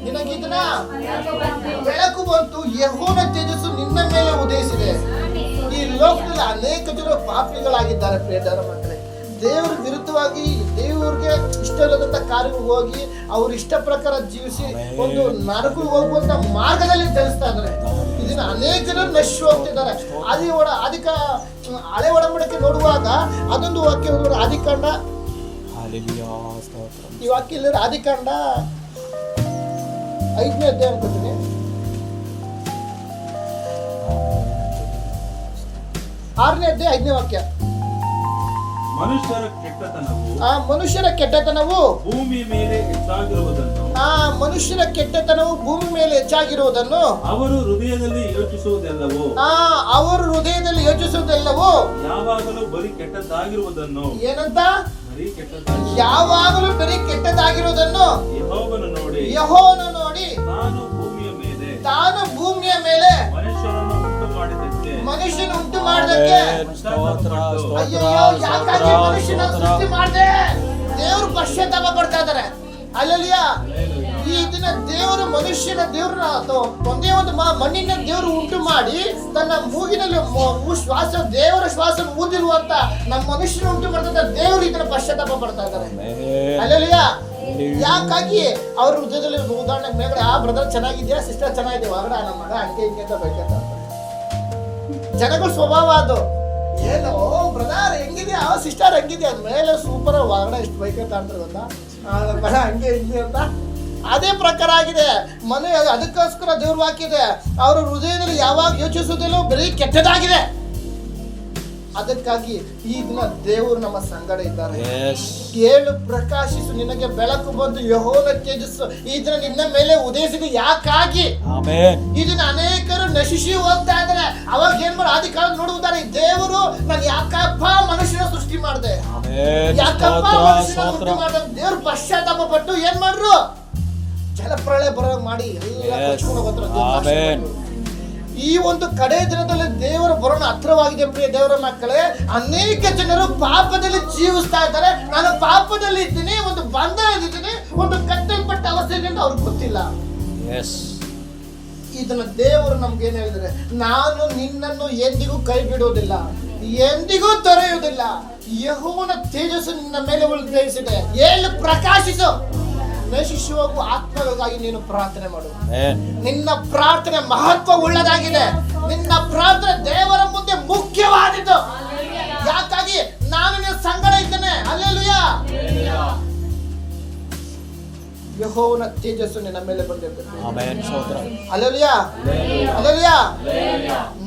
ನಿನಗಿದನ್ನ ಬೆಳಕು ಬಂತು, ಯೆಹೋವನ ತೇಜಸ್ಸು ನಿನ್ನ ಮೇಲೆ ಉದಯಿಸಿದೆ. ಈ ಲೋಕದಲ್ಲಿ ಅನೇಕ ಜನರು ಪಾಪಿಗಳಾಗಿದ್ದಾರೆ ಪ್ರಿಯರ ಮಕ್ಕಳೇ. ದೇವರ ವಿರುದ್ಧವಾಗಿ ದೇವರಿಗೆ ಇಷ್ಟ ಇಲ್ಲದಂತ ಕಾರ್ಯಕ್ಕೆ ಹೋಗಿ ಅವ್ರ ಇಷ್ಟ ಪ್ರಕಾರ ಜೀವಿಸಿ ಒಂದು ನರಕಕ್ಕೆ ಹೋಗುವಂತ ಮಾರ್ಗದಲ್ಲಿ ಚಲಿಸ್ತಾ ಇದ್ದಾರೆ. ಇದನ್ನ ಅನೇಕ ಜನರು ನಶಿ ಹೋಗ್ತಿದ್ದಾರೆ. ಹಳೆ ಒಡಂಬಡಿಕೆ ನೋಡುವಾಗ ಅದೊಂದು ವಾಕ್ಯ ನೋಡುವ, ಆದಿಕಾಂಡ, ಹಲ್ಲೆಲೂಯಾ. ಸ್ತೋತ್ರ. ಈ ವಾಕ್ಯ ಇಲ್ಲ, ಆದಿಕಾಂಡ 5ನೇ ಅಧ್ಯಾಯ ಅನ್ಕೋತೀನಿ. 6ನೇ ಅಧ್ಯಾಯ 5ನೇ ವಾಕ್ಯ. ಮನುಷ್ಯರ ಕೆಟ್ಟತನವು ಮನುಷ್ಯರ ಕೆಟ್ಟತನವು ಭೂಮಿಯ ಮೇಲೆ ಹೆಚ್ಚಾಗಿರುವುದನ್ನು ಮನುಷ್ಯರ ಕೆಟ್ಟತನವು ಭೂಮಿ ಮೇಲೆ ಹೆಚ್ಚಾಗಿರುವುದನ್ನು ಅವರು ಹೃದಯದಲ್ಲಿ ಯೋಚಿಸುವುದೆಲ್ಲವೋ ಅವರು ಹೃದಯದಲ್ಲಿ ಯೋಚಿಸುವುದೆಲ್ಲವೋ ಯಾವಾಗಲೂ ಬರೀ ಕೆಟ್ಟದ್ದಾಗಿರುವುದನ್ನು ಏನಂತ ಬರೀ ಕೆಟ್ಟದ್ದಾಗಿ ಯಾವಾಗಲೂ ಬರೀ ಕೆಟ್ಟದಾಗಿರುವುದನ್ನು ಯೆಹೋವನು ನೋಡಿ ತಾನು ಭೂಮಿಯ ಮೇಲೆ ಮನುಷ್ಯನ ಉಂಟು ಮಾಡಿದಕ್ಕೆ ಅಯ್ಯೋ ಯಾಕಾಗಿ ಮನುಷ್ಯನ ಸೃಷ್ಟಿ ಮಾಡಿದೆ? ದೇವರು ಪಶ್ಚಾತ್ತಾಪ ಪಡ್ತಾ ಇದ್ದಾರೆ. ಅಲ್ಲಲ್ಲಿಯ ಈ ದಿನ ದೇವರು ದೇವ್ರನ್ನ ಒಂದೇ ಒಂದು ಮಣ್ಣಿನ ದೇವರು ಉಂಟು ಮಾಡಿ ತನ್ನ ಮೂಗಿನಲ್ಲಿ ಶ್ವಾಸ ದೇವರ ಶ್ವಾಸ ಊದಿರುವಂತ ನಮ್ಮ ಮನುಷ್ಯನ ಉಂಟು ಮಾಡ್ತಾ ದೇವರು ಇದನ್ನ ಪಶ್ಚಾತ್ತಾಪ ಪಡ್ತಾ ಇದ್ದಾರೆ. ಅಲ್ಲಲ್ಲಿಯ ಯಾಕಾಗಿ ಅವ್ರ ಹೃದಯದಲ್ಲಿ ಉದಾಹರಣೆ ಮೇಲ್ಗಡೆ, ಆ ಬ್ರದರ್ ಚೆನ್ನಾಗಿದ್ಯಾ, ಸಿಸ್ಟರ್ ಚೆನ್ನಾಗಿದೆ, ಹೊರಗಡೆ ನಮ್ಮ ಮಗ ಹಂಗೆ ಹಿಂಗೆ ಅಂತ ಬೈಕತ್ತ ಜನಗಳ ಸ್ವಭಾವ ಅದು. ಏನು ಬ್ರದರ್ ಹೆಂಗಿದ್ಯಾ, ಸಿಸ್ಟರ್ ಹೆಂಗಿದ್ಯಾ, ಮೇಲೆ ಸೂಪರ್, ಹೊರಗಡೆ ಎಷ್ಟು ಬೈಕತ್ತ ಅಂತಾರೆ ಗೊತ್ತಾ, ಮಗ ಹಂಗೆ ಹಿಂಗೆ ಅಂತ. ಅದೇ ಪ್ರಕಾರ ಆಗಿದೆ ಮನೆ. ಅದಕ್ಕೋಸ್ಕರ ದೇವ್ರ ವಾಕ್ಯದೆ, ಅವರ ಹೃದಯದಲ್ಲಿ ಯಾವಾಗ ಯೋಚಿಸುವುದಿಲ್ಲ ಬರೀ ಕೆಟ್ಟದಾಗಿದೆ. ಅದಕ್ಕಾಗಿ ಈ ದಿನ ದೇವರು ನಮ್ಮ ಸಂಗಡ ಇದ್ದಾರೆ. ಏಳು ಪ್ರಕಾಶಿಸು, ನಿನಗೆ ಬೆಳಕು ಬಂದು, ಯೆಹೋವನ ತೇಜಸ್ಸು ಈ ದಿನ ನಿನ್ನ ಮೇಲೆ ಉದಯಿಸಿದೆ. ಯಾಕಾಗಿ ಇದನ್ನ ಅನೇಕರು ನಶಿಸಿ ಹೋಗ್ತಾ ಇದ್ದಾರೆ. ಅವಾಗ ಏನ್ ಮಾಡಿ ಆದಿಕಾಲ ನೋಡುವುದಾರೆ, ದೇವರು ನಾನು ಯಾಕಪ್ಪ ಮನುಷ್ಯನ ಸೃಷ್ಟಿ ಮಾಡಿದೆ, ಯಾಕಪ್ಪ ಮನುಷ್ಯನ ಸೃಷ್ಟಿ ಮಾಡಿದೆ, ದೇವ್ರು ಪಶ್ಚಾತ್ತಾಪ ಪಟ್ಟು ಏನ್ ಮಾಡ್ರು, ಜಲಪ್ರಳಯ ಬರೋ ಮಾಡಿ ಈ ಒಂದು ಕಡೆ ದಿನದಲ್ಲಿ ದೇವರ ಬರೋಣ ಹತ್ರವಾಗಿದೆ. ಪ್ರಿಯ ದೇವರ ಮಕ್ಕಳೇ, ಅನೇಕ ಜನರು ಪಾಪದಲ್ಲಿ ಜೀವಿಸ್ತಾ ಇದ್ದಾರೆ. ನಾನು ಪಾಪದಲ್ಲಿ ಇದ್ದೀನಿ, ಒಂದು ಬಂಧನದಿದ್ದೀನಿ, ಒಂದು ಕಟ್ಟಲ್ಪಟ್ಟ ಅವಸ್ಥೆಯಲ್ಲಿ ಅಂತ ಅವ್ರಿಗೆ ಗೊತ್ತಿಲ್ಲ. ಇದನ್ನ ದೇವರು ನಮ್ಗೆ ಏನ್ ಹೇಳಿದ್ರೆ, ನಾನು ನಿನ್ನನ್ನು ಎಂದಿಗೂ ಕೈ ಬಿಡುವುದಿಲ್ಲ, ಎಂದಿಗೂ ತೊರೆಯುವುದಿಲ್ಲ. ಯೆಹೋವನ ತೇಜಸ್ಸು ನಿನ್ನ ಮೇಲೆ ಉಳಿಸಿದೆ. ಏಳು ಪ್ರಕಾಶಿಸು. ನಶಿಸುವ ಆತ್ಮಗಳಿಗಾಗಿ ನೀನು ಪ್ರಾರ್ಥನೆ ಮಾಡು. ನಿನ್ನ ಪ್ರಾರ್ಥನೆ ಮಹತ್ವ ಉಳ್ಳದಾಗಿದೆ. ನಿನ್ನ ಪ್ರಾರ್ಥನೆ ದೇವರ ಮುಂದೆ ಮುಖ್ಯವಾದದ್ದು. ಯಾಕಾಗಿ ನಾನು ನಿನ್ನ ಸಂಗಡ ಇದ್ದೇನೆ. ಹಲ್ಲೆಲೂಯಾ. ಯೆಹೋವನ ತೇಜಸ್ಸು ನಿನ್ನ ಮೇಲೆ ಬಂದಿರ್ತದೆ. ಹಲ್ಲೆಲೂಯಾ. ಹಲ್ಲೆಲೂಯಾ.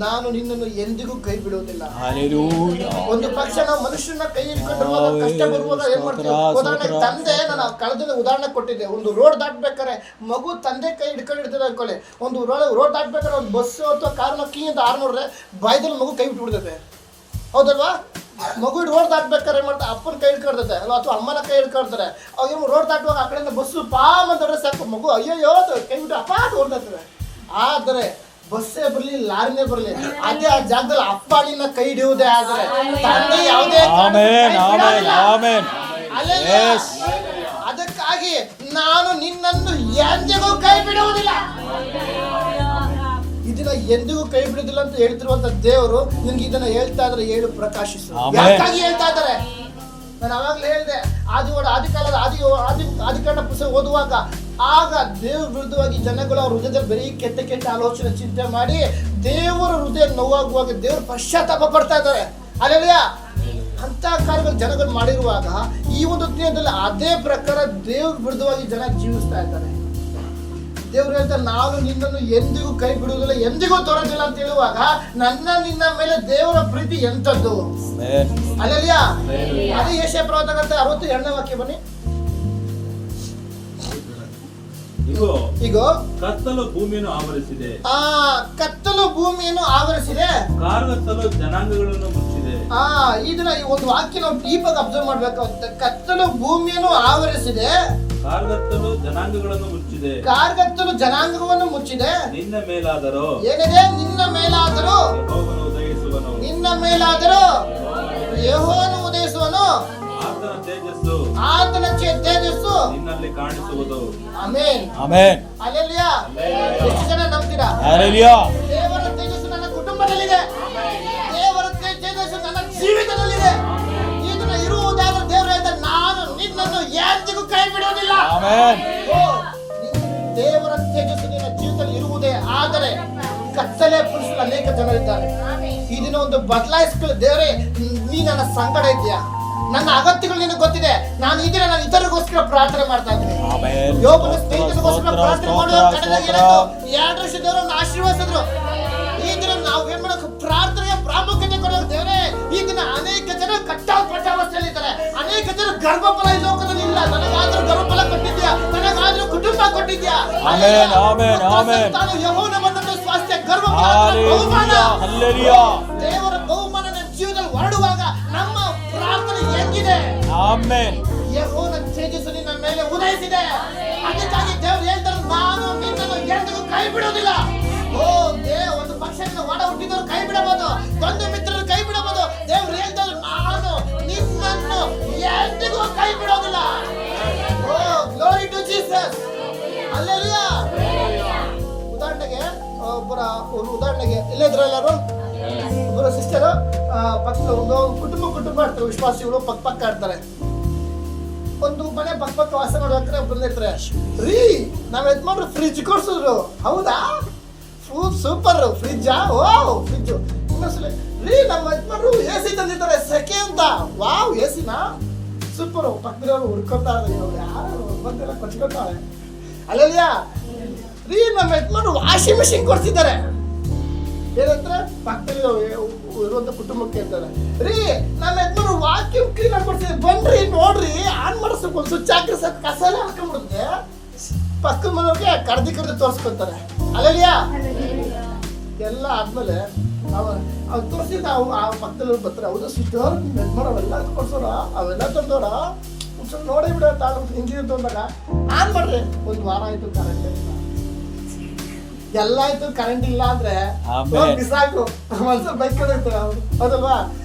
ನಾನು ನಿನ್ನನ್ನು ಎಂದಿಗೂ ಕೈ ಬಿಡುವುದಿಲ್ಲ. ಒಂದು ಪಕ್ಷ ನಾವು ಮನುಷ್ಯನ ಕೈ ಹಿಡ್ಕೊಂಡಿರುವಾಗ ಕಷ್ಟ ಬರುವಾಗ ಏನ್ ಮಾಡ್ತೀವಿ? ಉದಾಹರಣೆಗೆ ತಂದೆ, ನಾನು ಕಳೆದ ಉದಾಹರಣೆ ಕೊಟ್ಟಿದ್ದೆ. ಒಂದು ರೋಡ್ ದಾಟ್ಬೇಕಾರೆ ಮಗು ತಂದೆ ಕೈ ಹಿಡ್ಕೊಂಡಿರ್ತದೆ ಅನ್ಕೊಳ್ಳಿ. ಒಂದು ರೋಡ್ ದಾಟ್ಬೇಕಾದ್ರೆ ಒಂದು ಬಸ್ ಅಥವಾ ಕಾರಣ ಕೀ ಅಂತ ಆರ್ನೋಡ್ರೆ ಬಾಯ್ದಲ್ಲಿ ಮಗು ಕೈ ಬಿಟ್ಬಿಡ್ತದೆ, ಹೌದಲ್ವಾ? ಮಗು ರೋಡ್ ದಾಟ್ಬೇಕಾದ್ರೆ ಏನ್ ಮಾಡ್ತಾರೆ, ಅಪ್ಪನ ಕೈ ಹಿಡ್ಕೊಳ್ತದೆ ಅಲ್ವಾ, ಅಥವಾ ಅಮ್ಮನ ಕೈ ಹಿಡ್ಕೊಳ್ತಾರೆ. ಅವಾಗ ರೋಡ್ ದಾಟುವಾಗ ಆ ಕಡೆಯಿಂದ ಬಸ್ಸು ಪಾಮ್ ಅಂತಂದ್ರೆ ಸಾಕು, ಮಗು ಅಯ್ಯೋ ಕೈ ಬಿಟ್ಟು ಅಪ್ಪ ಓಡ್ತದೆ. ಆದರೆ ಬಸ್ಸೇ ಬರಲಿ, ಲಾರಿನೇ ಬರಲಿ, ಅದೇ ಆ ಜಾಗದಲ್ಲಿ ಅಪ್ಪ ನಿನ್ನ ಕೈ ಹಿಡಿಯುವುದೇ ಆದರೆ ತಂದೆ ಯಾವುದೇ. ಅದಕ್ಕಾಗಿ ನಾನು ನಿನ್ನನ್ನು ಎಂದಿಗೂ ಕೈ ಬಿಡುವುದಿಲ್ಲ. ಇದನ್ನ ಎಂದಿಗೂ ಕೈ ಬಿಡುವುದಿಲ್ಲ ಅಂತ ಹೇಳ್ತಿರುವಂತ ದೇವರು ನಿನ್ಗೆ ಇದನ್ನ ಹೇಳ್ತಾ ಇದ್ರೆ, ಏಳು ಪ್ರಕಾಶಿಸು. ಯಾಕಾಗಿ ಹೇಳ್ತಾ ಇದ್ದಾರೆ? ನಾನು ಅವಾಗಲೇ ಹೇಳಿದೆ, ಆದಿಕಾಂಡ ಪುಸ್ತಕ ಓದುವಾಗ ಆಗ ದೇವ್ರ ವಿರುದ್ಧವಾಗಿ ಜನಗಳು ಅವ್ರ ಹೃದಯದಲ್ಲಿ ಬರೀ ಕೆಟ್ಟ ಕೆಟ್ಟ ಆಲೋಚನೆ ಚಿಂತೆ ಮಾಡಿ ದೇವರ ಹೃದಯ ನೋವಾಗುವಾಗ ದೇವರು ಪಶ್ಚಾತ್ತಾಪ ಪಡ್ತಾ ಇದ್ದಾರೆ. ಅಲ್ಲೆಲ್ಲ ಅಂತ ಕಾರ್ಯಗಳು ಜನಗಳು ಮಾಡಿರುವಾಗ ಈ ಒಂದು ದಿನದಲ್ಲಿ ಅದೇ ಪ್ರಕಾರ ದೇವ್ರ ವಿರುದ್ಧವಾಗಿ ಜನ ಜೀವಿಸ್ತಾ ಇದ್ದಾರೆ. ದೇವ್ರು ಹೇಳ್ತಾರೆ, ನಾನು ನಿನ್ನನ್ನು ಎಂದಿಗೂ ಕೈ ಬಿಡುವುದಿಲ್ಲ, ಎಂದಿಗೂ ತೋರೋದಿಲ್ಲ ಅಂತ ಹೇಳುವಾಗ ನಿನ್ನ ಮೇಲೆ ದೇವರ ಪ್ರೀತಿ ಎಂತದ್ದು. ಅಲ್ಲೆಲ್ಲ ಅದೇ ಯೆಶಾಯ ಪ್ರವಾದಕ 62ನೇ ವಾಕ್ಯ ಬನ್ನಿ. ಈಗ ಕತ್ತಲು ಭೂಮಿಯನ್ನು ಆವರಿಸಿದೆ, ಕತ್ತಲು ಭೂಮಿಯನ್ನು ಆವರಿಸಿದೆ, ಕಾರ್ಗತ್ತಲು ಜನಾಂಗಗಳನ್ನು ಮುಚ್ಚಿದೆ. ಇದನ್ನ ಈ ಒಂದು ವಾಕ್ಯ ನಾವು ಡೀಪಾಗಿ ಅಬ್ಸರ್ವ್ ಮಾಡ್ಬೇಕು. ಕತ್ತಲು ಭೂಮಿಯನ್ನು ಆವರಿಸಿದೆ, ಕಾರ್ಗತ್ತಲು ಜನಾಂಗಗಳನ್ನು ಮುಚ್ಚಿದೆ, ಕಾರ್ಗತ್ತಲು ಜನಾಂಗವನ್ನು ಮುಚ್ಚಿದೆ. ನಿನ್ನ ಮೇಲಾದರೂ ಏನಿದೆ? ನಿನ್ನ ಮೇಲಾದರೂ ಯೆಹೋವನು ಉದಯಿಸುವನು, ನಿನ್ನ ಮೇಲಾದರೂ ಯೆಹೋವನು ಉದಯಿಸುವನು, ಆತನ ತೇಜಸ್ಸು ಆತನ ತೇಜಸ್ಸು ನಿನ್ನಲ್ಲಿ ಕಾಣಿಸುವುದು. Amen amen. ಹಲ್ಲೆಲೂಯಾ. ಎಷ್ಟು ಜನ ನಂಬ್ತೀರಾ? ಹಲ್ಲೆಲೂಯಾ. ದೇವರ ತೇಜಸ್ಸು ನನ್ನ ಕುಟುಂಬದಲ್ಲಿದೆ, ದೇವರ ತೇಜಸ್ಸು ನನ್ನ ಜೀವಿತದಲ್ಲಿದೆ. ಇದನ್ನ ಇರುವುದಾದ್ರೆ ದೇವರು ಹೇಳ್ತಾರೆ, ನಾನು ನಿನ್ನನ್ನು ಎಂದಿಗೂ ಕೈ ಬಿಡೋದಿಲ್ಲ. ಆಮೆನ್. ದೇವರ ತೇಜಸ್ಸು ನಿನ್ನ ಜೀವಿತದಲ್ಲಿ ಇರುವುದೇ ಆದರೆ ಕತ್ತಲೆ ಪುರುಷರು ಅನೇಕ ಜನರಿದ್ದಾರೆ. ಇದನ್ನ ಒಂದು ಬದಲಾಯಿಸ್ಕೊಳ್ಳಿ. ದೇವರೇ, ನೀ ನನ್ನ ಸಂಗಡ ಇದೆಯಾ, ನನ್ನ ಅಗತ್ಯಗಳು ನಿನಗೆ ಗೊತ್ತಿದೆ, ನಾನು ಇದನ್ನ ನಾನು ಇತರಿಗೋಸ್ಕರ ಪ್ರಾರ್ಥನೆ ಮಾಡ್ತಾ ಇದ್ದೀನಿ. ಯೋಬನ ಸ್ನೇಹಿತರಿಗೋಸ್ಕರ ಪ್ರಾರ್ಥನೆ ಮಾಡುವ ಕಡೆಗೆ 2 ವರ್ಷ ದೇವರನ್ನು ಆಶೀರ್ವದಿಸಿದ್ರು. ಈ ದಿನ ನಾವು ಏನ್ ಮಾಡಬೇಕು? ಪ್ರಾರ್ಥನೆಗೆ ಪ್ರಾಮುಖ್ಯತೆ ಕೊಡಬೇಕು. ದೇವರೇ, ಈ ದಿನ ಅನೇಕ ಜನ ಕಟ್ಟಾವಸ್ಥೆಯಲ್ಲಿ ಇದ್ದಾರೆ, ಅನೇಕ ಜನ ಗರ್ಭಫಲ ಈ ಲೋಕದಲ್ಲಿ ಇಲ್ಲ. ನನಗಾದ್ರೂ ಗರ್ಭಫಲ ಕೊಟ್ಟಿದ್ಯಾ, ನನಗಾದ್ರೂ ಕುಟುಂಬ ಕೊಟ್ಟಿದ್ಯಾ. Amen, amen, amen. ತಾನು ಯೆಹೋವನ ಬಂದದ್ದು ಸ್ವಾಸ್ಥ್ಯ, ಗರ್ಭಫಲ, ಬಹುಮಾನ. ಹಲ್ಲೆಲೂಯಾ. ದೇವರ ಬಹುಮಾನ ನನ್ನ ಜೀವನದಲ್ಲಿ ಹೊರಡುವಾಗ ನಮ್ಮ ಪ್ರಾರ್ಥನೆ ಹೆಂಗಿದೆ? ಆಮೆನ್. ಯೆಹೋವನ ತೇಜಸ್ಸು ನಿನ್ನ ಮೇಲೆ ಉದಯಿಸಿದೆ. ಅದಕ್ಕಾಗಿ ದೇವರು ಹೇಳ್ತಾರೆ, ನಾನು ನಿನ್ನನ್ನು ಎಂದಿಗೂ ಕೈ ಬಿಡೋದಿಲ್ಲ. ಒಂದು ಪಕ್ಷದಿಂದ ಒಡ ಹುಟ್ಟಿದವರು ಕೈ ಬಿಡಬಹುದು, ಬಂಧು ಮಿತ್ರರು ಕೈ ಬಿಡಬಹುದು. ದೇವರು ಹೇಳ್ತಾರೆ, ನಾನು ನಿನ್ನನ್ನು ಎಂದಿಗೂ ಕೈ ಬಿಡೋದಿಲ್ಲ. Glory to Jesus. ಹಲ್ಲೆಲೂಯಾ. ಉದಾಹರಣೆಗೆ ಇಲ್ಲಿದ್ರು ಎಲ್ಲರೂ ಒಬ್ಬರು ಸಿಸ್ಟರು ಪಕ್ಕ ಒಂದು ಕುಟುಂಬ ಇರ್ತಾರೆ, ವಿಶ್ವಾಸಿಗಳು ಪಕ್ಕ ಇರ್ತಾರೆ. ಒಂದು ಮನೆ ಪಕ್ಕ ವಾಸ ಮಾಡೋಕೆ ಬಂದಿರ್ತಾರೆ. ರೀ, ನಾವ್ ಯಜಮಾನ್ರು ಫ್ರಿಜ್ ಕೊಡ್ಸಿದ್ರು. ಹೌದಾ? Super fridge. ಫ್ರಿಜ್. ಇನ್ನೊಂದ್ಸಲ, ರೀ, ನಮ್ಮ ಯಜಮಾನ್ರು AC ತಂದಿದ್ದಾರೆ, ಸೆಕೆ ಅಂತ. Wow, AC-ನ super. ಪಕ್ಕದವ್ರು ಹುಡ್ಕೊತಾ ಇದ್ದಾರೆ, ಯಾರು ಬಂದೆಲ್ಲ ಕೊಚ್ಕೊತಾಳೆ. ಅಲ್ಲಲ್ಯಾ? ರೀ, ನಮ್ಮ ಯಜಮಾನ್ರು ವಾಷಿಂಗ್ ಮಿಷಿನ್ ಕೊಡ್ಸಿದ್ದಾರೆ. ಏನಂದ್ರೆ ಪಕ್ಕದಲ್ಲಿ ಇರುವಂತ ಕುಟುಂಬಕ್ಕೆ ಇರ್ತಾರೆ. ರೀ, ನಮ್ಮ ಯಜಮಾನ್ರು ವಾಕ್ಯೂಮ್ ಕ್ಲೀನರ್ ಕೊಡ್ಸಿದ್ದಾರೆ, ಬನ್ರಿ ನೋಡ್ರಿ, ಆನ್ ಮಾಡಿಸ್ಬೇಕು, ಒಂದು ಸ್ವಿಚ್ ಹಾಕಿ ಸಾಕು, ಕಸ ಎಲ್ಲ ಹಾಕೊಂಡ್ಬಿಡುತ್ತೆ. ಪಕ್ಕದ ಮನೆಯವ್ರಿಗೆ ಕಡ್ದು ತೋರಿಸ್ಕೊತಾರೆ. ಅಲ್ಲಲ್ಯಾ? ಎಲ್ಲ ಆದ್ಮೇಲೆ ಅವ್ರು ತೋರಿಸಿ ನಾವು ಆ ಪಕ್ಕದಲ್ಲಿ ಬರ್ತಾರೆ. ಹೌದು ಸಿಸ್ಟರ್, ನಿಮ್ಮ ಯಜಮಾನ್ ಅವೆಲ್ಲ ಕೊಡ್ಸೋರ, ಅವೆಲ್ಲ ತಂದೋರ, ಒಂದ್ಸಲ ನೋಡಿ ಬಿಡ ತಾನು ಹಿಂದಿನ ತಂದಾಗ ಆನ್ ಮಾಡ್ರಿ. ಒಂದು ವಾರ ಆಯ್ತು ಕರೆಂಟ್ ಇಲ್ಲ, ಎಲ್ಲ ಆಯ್ತು ಕರೆಂಟ್ ಇಲ್ಲ ಅಂದ್ರೆ ಬಿಸಾಕು, ಒಂದ್ಸಲ ಬೈಕ್ ಇರ್ತಾರೆ ಅವ್ರು. ಹೌದಲ್ವಾ?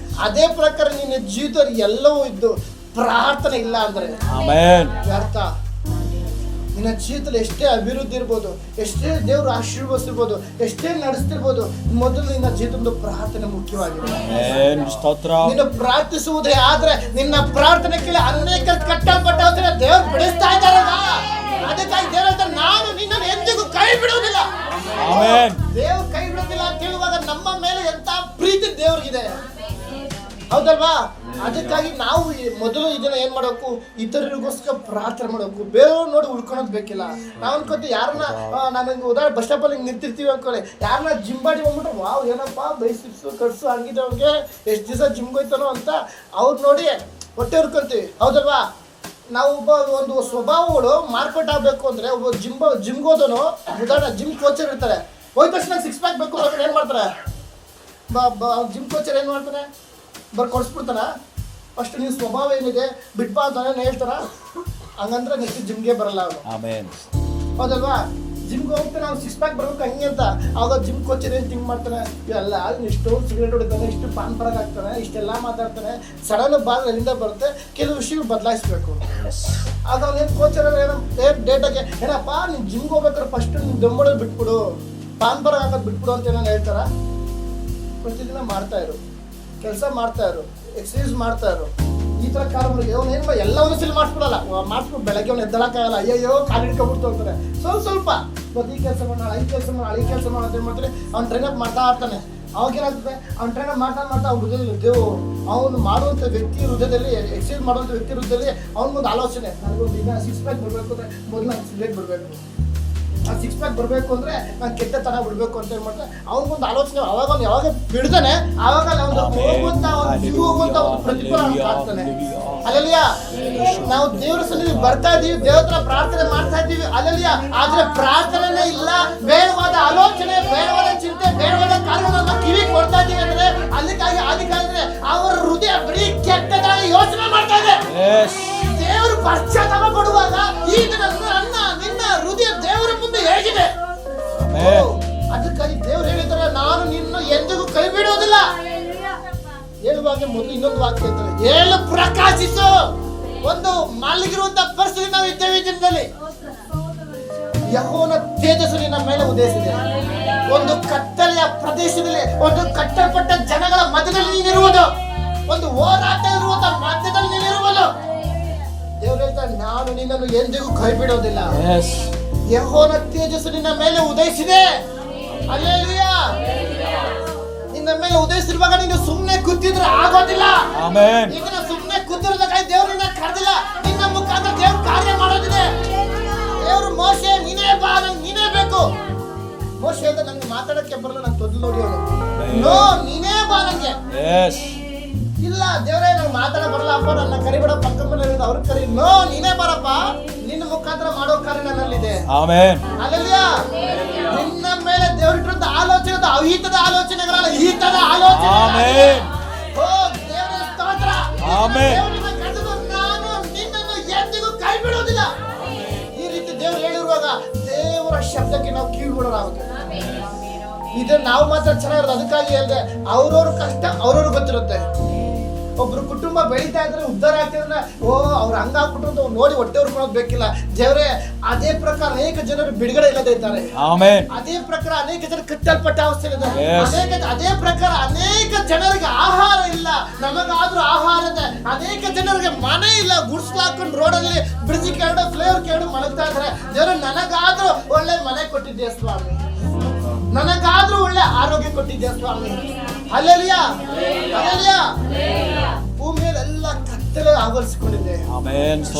ಅದೇ ಪ್ರಕಾರ ನಿನ್ನ ಜೀವಿತದಲ್ಲಿ ಎಲ್ಲವೂ ಇದ್ದು ಪ್ರಾರ್ಥನೆ ಇಲ್ಲ ಅಂದ್ರೆ ವ್ಯರ್ಥ. ನಿನ್ನ ಜೀವಿತದಲ್ಲಿ ಎಷ್ಟೇ ಅಭಿವೃದ್ಧಿ ಇರ್ಬೋದು, ಎಷ್ಟೇ ದೇವರು ಆಶೀರ್ವದಿಸಿರ್ಬೋದು, ಎಷ್ಟೇ ನಡೆಸ್ತಿರ್ಬೋದು, ಮೊದಲು ನಿನ್ನ ಜೀವಿತದ ಪ್ರಾರ್ಥನೆ ಮುಖ್ಯವಾಗಿದೆ. ನಿನ್ನ ಪ್ರಾರ್ಥಿಸುವುದೇ ಆದ್ರೆ ನಿನ್ನ ಪ್ರಾರ್ಥನೆ ಕೇಳಿ ಅನೇಕ ಕಟ್ಟಲ್ಪಟ್ಟವನ್ನ ದೇವರು ಬಿಡಿಸ್ತಾ ಇದ್ದಾರೆ. ಅದಕ್ಕಾಗಿ ದೇವರು ಹೇಳ್ತಾರೆ, ನಾನು ನಿನ್ನನ್ನು ಎಂದಿಗೂ ಕೈ ಬಿಡುವುದಿಲ್ಲ. ದೇವ್ರು ಕೈ ಬಿಡುವುದಿಲ್ಲ ಅಂತ ಹೇಳುವಾಗ ನಮ್ಮ ಮೇಲೆ ಎಂತ ಪ್ರೀತಿ ದೇವ್ರಿಗಿದೆ. ಹೌದಲ್ವಾ? ಅದಕ್ಕಾಗಿ ನಾವು ಮೊದಲು ಇದನ್ನ ಏನ್ ಮಾಡಬೇಕು? ಇತರರಿಗೋಸ್ಕರ ಪ್ರಾರ್ಥನೆ ಮಾಡಬೇಕು. ಬೇರೆಯವ್ರು ನೋಡಿ ಉಳ್ಕೊಳೋದು ಬೇಕಿಲ್ಲ. ನಾವು ಅನ್ಕೋತೀವಿ, ಯಾರನ್ನ ನಾನು ಉದಾಹರಣೆ ಬಸ್ ಸ್ಟಾಪಲ್ಲಿ ನಿಂತಿರ್ತೀವಿ ಅನ್ಕೊಳ್ಳಿ, ಯಾರನ್ನ ಜಿಮ್ ಬಾಡಿ ಬಂದ್ಬಿಟ್ರೆ, ವಾವ್ ಏನಪ್ಪ ಬೈಸಿಪ್ಸು ಕಟ್ಸು ಹಂಗಿದೆ ಅವ್ರಿಗೆ, ಎಷ್ಟು ದಿವಸ ಜಿಮ್ಗೆ ಹೋಯ್ತಾನೋ ಅಂತ ಅವ್ರು ನೋಡಿ ಹೊಟ್ಟೆ ಹುರ್ಕೊಂತೀವಿ. ಹೌದಲ್ವಾ? ನಾವು ಒಂದು ಸ್ವಭಾವಗಳು ಮಾರ್ಕೆಟ್ ಆಗಬೇಕು ಅಂದ್ರೆ ಒಬ್ಬ ಜಿಮ್ಗೆ ಹೋದನು, ಉದಾಹರಣೆ ಜಿಮ್ ಕೋಚರ್ ಇರ್ತಾರೆ, ಹೋದ ತಕ್ಷಣ 6 ಪ್ಯಾಕ್ ಬೇಕು ಅಂದ್ರೆ ಏನು ಮಾಡ್ತಾರೆ? ಜಿಮ್ ಕೋಚರ್ ಏನು ಮಾಡ್ತಾನೆ? ಕೊಡಿಸ್ಬಿಡ್ತಾನ. ಫಸ್ಟ್ ನೀವು ಸ್ವಭಾವ ಏನಿದೆ ಬಿಟ್ಬಾ ಅಂತ ಹೇಳ್ತಾರ, ಹಂಗಂದ್ರೆ ನೆಕ್ಸ್ಟ್ ಜಿಮ್ಗೆ ಬರಲ್ಲ ಅವನು. ಹೌದಲ್ವಾ? ಜಿಮ್ಗೆ ಹೋಗ್ತಾನೆ, ಅವ್ನು 6 ಪ್ಯಾಕ್ ಬರ್ಬೇಕು ಹಂಗೆ ಅಂತ. ಆವಾಗ ಜಿಮ್ ಕೋಚರ್ ಏನು ಥಿಂಕ್ ಮಾಡ್ತಾನೆ? ಎಲ್ಲ ಇಷ್ಟು ಸಿಗರೇಟ್ ಹೊಡಿತಾನೆ, ಇಷ್ಟು ಪಾನ್ ಪರಾಗ ಹಾಕ್ತಾನೆ, ಇಷ್ಟೆಲ್ಲ ಮಾತಾಡ್ತಾನೆ. ಸಡನ್ ಬಾಲ್ ಅಲ್ಲಿಂದ ಬರುತ್ತೆ. ಕೆಲವು ವಿಷಯಗಳು ಬದಲಾಯಿಸ್ಬೇಕು. ಆಗ ಅವನೇನು ಕೋಚರ್ ಏನೋ ಡೇಟಾಗೆ, ಏನಪ್ಪ ನೀನು ಜಿಮ್ಗೆ ಹೋಗ್ಬೇಕಾದ್ರೆ ಫಸ್ಟ್ ನೀನು ದಮ್ಮೊಡೋದು ಬಿಟ್ಬಿಡು, ಪಾನ್ ಪರಾಗ ಹಾಕೋದು ಬಿಟ್ಬಿಡು ಅಂತ ಏನೋ ಹೇಳ್ತಾರ. ಪ್ರತಿದಿನ ಮಾಡ್ತಾ ಇರು, ಕೆಲಸ ಮಾಡ್ತಾ ಇರು, ಎಕ್ಸಸೈಸ್ ಮಾಡ್ತಾ ಇರು, ಈ ತರ ಕಾರ್ಯ ಅವನೇನು ಎಲ್ಲವನ್ನೂ ಸಿಲ್ ಮಾಡಿಸ್ಬಿಡಲ್ಲ, ಮಾಡಿಸ್ಬಿಟ್ಟು ಬೆಳಗ್ಗೆ ಅವ್ನು ಎದ್ದಳಕ್ಕಾಗಲ್ಲ, ಅಯ್ಯೋ ಕಾಲು ಹಿಡ್ಕೊಬಿಡ್ತು ಅಂತಾರೆ. ಸ್ವಲ್ಪ ಈ ಕೆಲಸ ಮಾಡೋಣ, ಈ ಕೆಲಸ ಮಾಡೋಣ, ಈ ಕೆಲಸ ಮಾಡೋದು ಏನು ಮಾಡ್ತಾರೆ, ಅವ್ನು ಟ್ರೈನಪ್ ಮಾಡ್ತಾ ಇರ್ತಾನೆ. ಅವಾಗೇನಾಗ್ತದೆ, ಅವ್ನು ಟ್ರೈನಪ್ ಮಾಡ್ತಾ ಅವ್ನ ಹೃದಯದಲ್ಲಿ ದೇವರು ಅವನು ಮಾಡುವಂಥ ವ್ಯಕ್ತಿ ಹೃದಯದಲ್ಲಿ, ಎಕ್ಸೈಸ್ ಮಾಡುವಂಥ ವ್ಯಕ್ತಿ ಹೃದಯದಲ್ಲಿ ಅವ್ನಿಗೊಂದು ಆಲೋಚನೆ, ನನಗೊಂದು ಈಗ 6 ಪ್ಯಾಕ್ ಬರಬೇಕು ಅಂದರೆ ಮೊದಲು ನಾನು ಸಿಗರೇಟ್ ಬಿಡಬೇಕು, ಆ 6 ಪ್ಯಾಕ್ ಬರಬೇಕು ಅಂದರೆ ನಾನು ಕೆಟ್ಟತನ ಬಿಡಬೇಕು ಅಂತ ಏನು ಮಾಡ್ತಾರೆ, ಅವ್ನಿಗೊಂದು ಆಲೋಚನೆ. ಅವಾಗ ಅವ್ನು ಯಾವಾಗ ಬಿಡ್ತಾನೆ ಆವಾಗ ಅವ್ನು ಹೋಗುವಂಥ ಒಂದು ಸಿಗುವಂಥ ಒಂದು ಪ್ರತಿಫಲ ಆಗ್ತಾನೆ. ಅಲ್ಲಲ್ಲಿಯ ನಾವು ದೇವರ ಸನ್ನಿಧಿ ಬರ್ತಾ ಇದ್ದೀವಿ, ದೇವ್ರ ಹತ್ರ ಪ್ರಾರ್ಥನೆ ಮಾಡ್ತಾ ಇದ್ದೀವಿ, ಅಲ್ಲಲ್ಲಿಯ ಆದ್ರೆ ಪ್ರಾರ್ಥನೆ ಇಲ್ಲ, ಬೇಡವಾದ ಆಲೋಚನೆ, ಬೇಡವಾದ ಚಿಂತೆ, ಬೇಡವಾದ ಕಾರ್ಯಗಳನ್ನ ಕಿವಿ ಕೊಡ್ತಾ ಇದ್ದೀವಿ ಅಂದ್ರೆ ಅದಕ್ಕಾಗಿ ಅವರ ಹೃದಯ ಬರೀ ಕೆಟ್ಟದಾಗಿ ಯೋಚನೆ ಮಾಡ್ತಾ ಇದೆ. ದೇವರು ಪಶ್ಚಾತ್ತಾಪ ಪಡುವಾಗ ಈಗ ನಿನ್ನ ಹೃದಯ ದೇವರ ಮುಂದೆ ಹೇಗಿದೆ. ಅದಕ್ಕಾಗಿ ದೇವರು ಹೇಳಿದ್ದಾರೆ, ನಾನು ನಿನ್ನ ಎಂದಿಗೂ ಕೈ ಬಿಡೋದಿಲ್ಲ. ಹೇಳುವಾಗ ಮೊದಲು ಇನ್ನೊಂದು ವಾಕ್ಯ ಇರ್ತಾರೆ, ಹೇಳು ಪ್ರಕಾಶಿಸು. ಒಂದು ಮಲಗಿರುವಂತ ಪರಿಸ್ಥಿತಿ ನಾವು ಇದ್ದೇವೆ ಈ ದಿನದಲ್ಲಿ. ಯೆಹೋವನ ತೇಜಸ್ಸು ನಿನ್ನ ಮೇಲೆ ಉದಯಿಸಿದೆ. ಒಂದು ಕತ್ತಲೆಯ ಪ್ರದೇಶದಲ್ಲಿ, ಒಂದು ಕಟ್ಟಲ್ಪಟ್ಟ ಜನಗಳ ಮಧ್ಯದಲ್ಲಿ ನೀನಿರುವುದು, ಒಂದು ಹೋರಾಟ ಇರುವಂತ ಮಧ್ಯದಲ್ಲಿ ನೀನಿರುವುದು. ದೇವರು ಹೇಳ್ತಾರೆ, ನಾನು ನಿನ್ನನ್ನು ಎಂದಿಗೂ ಕೈ ಬಿಡೋದಿಲ್ಲ. ಯೆಹೋವನ ತೇಜಸ್ಸು ನಿನ್ನ ಮೇಲೆ ಉದಯಿಸಿದೆ. ಹಲ್ಲೆಲೂಯಾ. ನಿನ್ನ ಮೇಲೆ ಉದಯಿಸಿರುವಾಗ ನೀನು ಸುಮ್ಮನೆ ಕೂತಿದ್ರೆ ಆಗೋದಿಲ್ಲ. ಈಗ ಸುಮ್ಮನೆ ಕೂತಿರೋದಕ್ಕಾಗಿ ದೇವರು ನಿನ್ನ ಕರೆದಿಲ್ಲ, ನಿನ್ನ ಮುಖಾಂತರ ದೇವ್ರ ಕಾರ್ಯ ಮಾಡೋದಿದೆ. ದೇವರು ಮೋಶೆ ನೀನೇ ಬಾ, ನೀನೇ ಬೇಕು. ಮೋಶೆ ಅಂತ ನಂಗೆ ಮಾತಾಡಕ್ಕೆ ಬರಲ್ಲ, ನಂಗೆ ತೊದಲು ನೋಡಿ ಅವನು, ನೋ ನೀನೇ ಬಾ ನಂಗೆ. ಇಲ್ಲ ದೇವರೇ ನಂಗೆ ಮಾತಾಡ ಬರಲ್ಲಪ್ಪ, ನನ್ನ ಕರಿಬೇಡ, ಪಕ್ಕ ಮನೆ ಅವ್ರ ಕರಿ, ನೋ ನೀನೇ ಬರಪ್ಪ, ನಿನ್ನ ಮುಖಾಂತರ ಮಾಡೋ ಕಾರ್ಯ ನನ್ನಲ್ಲಿದೆ. ಹಲ್ಲೆಲೂಯಾ. ನಿನ್ನ ಮೇಲೆ ದೇವರಿಟ್ಟಿರುವಂತ ಆಲೋಚನೆ ಅಹಿತದ ಆಲೋಚನೆಗಳಲ್ಲ, ಹಿತದ ಆಲೋಚನೆ. ಓ ದೇವರ ಸ್ತೋತ್ರ. ನಾನು ನಿನ್ನನ್ನು ಎಂದಿಗೂ ಕೈ ಬಿಡೋದಿಲ್ಲ. ಈ ರೀತಿ ದೇವರು ಹೇಳಿರುವಾಗ ದೇವರ ಶಬ್ದಕ್ಕೆ ನಾವು ಕಿವಿಗೊಡೋರಾಗುತ್ತೆ. ಇದನ್ನ ನಾವು ಮಾತ್ರ ಚೆನ್ನಾಗಿರೋದು. ಅದಕ್ಕಾಗಿ ಹೇಳಿದೆ, ಅವ್ರವ್ರ ಕಷ್ಟ ಅವ್ರವ್ರು ಗೊತ್ತಿರುತ್ತೆ. ಒಬ್ರು ಕುಟುಂಬ ಬೆಳೀತಾ ಇದ್ರೆ, ಉದ್ಧಾರ ಆಗ್ತಿದ್ರೆ, ಓ ಅವ್ರು ಹಂಗಾಗ್ಬಿಟ್ರು ಅಂತ ನೋಡಿ ಹೊಟ್ಟೆ ಉರ್ಕೊಳ್ಳೋದು ಬೇಕಿಲ್ಲ. ದೇವರೇ ಅದೇ ಪ್ರಕಾರ ಅನೇಕ ಜನರು ಬಿಡುಗಡೆ ಇಲ್ಲದೆ ಇದ್ದಾರೆ. ಅದೇ ಪ್ರಕಾರ ಅನೇಕ ಜನರು ಕಟ್ಟಲ್ಪಟ್ಟ ಅವಸ್ಥೆಯಲ್ಲಿ, ಅದೇ ಪ್ರಕಾರ ಅನೇಕ ಜನರಿಗೆ ಆಹಾರ ಇಲ್ಲ, ನಮಗಾದ್ರೂ ಆಹಾರ ಇದೆ. ಅನೇಕ ಜನರಿಗೆ ಮನೆ ಇಲ್ಲ, ಗುಡ್ಸ್ಲಾಕೊಂಡು ರೋಡಲ್ಲಿ ಬ್ರಿಡ್ಜ್ ಕೆರಡು, ಫ್ಲೇವರ್ ಕೆರಡು ಮಲಗ್ತಾ ಇದ್ದಾರೆ. ದೇವರು ನನಗಾದ್ರೂ ಒಳ್ಳೆ ಮನೆ ಕೊಟ್ಟಿದ್ದೆ ಸ್ವಾಮಿ, ನನಗಾದ್ರೂ ಒಳ್ಳೆ ಆರೋಗ್ಯ ಕೊಟ್ಟಿದ್ದೆ ಸ್ವಾಮಿ. ಹಲ್ಲೆಲೂಯಾ. ಹಲ್ಲೆಲೂಯಾ. ಭೂಮಿಯಲ್ಲೆಲ್ಲ ಕತ್ತಲೆ ಆವರಿಸಿಕೊಂಡಿದೆ.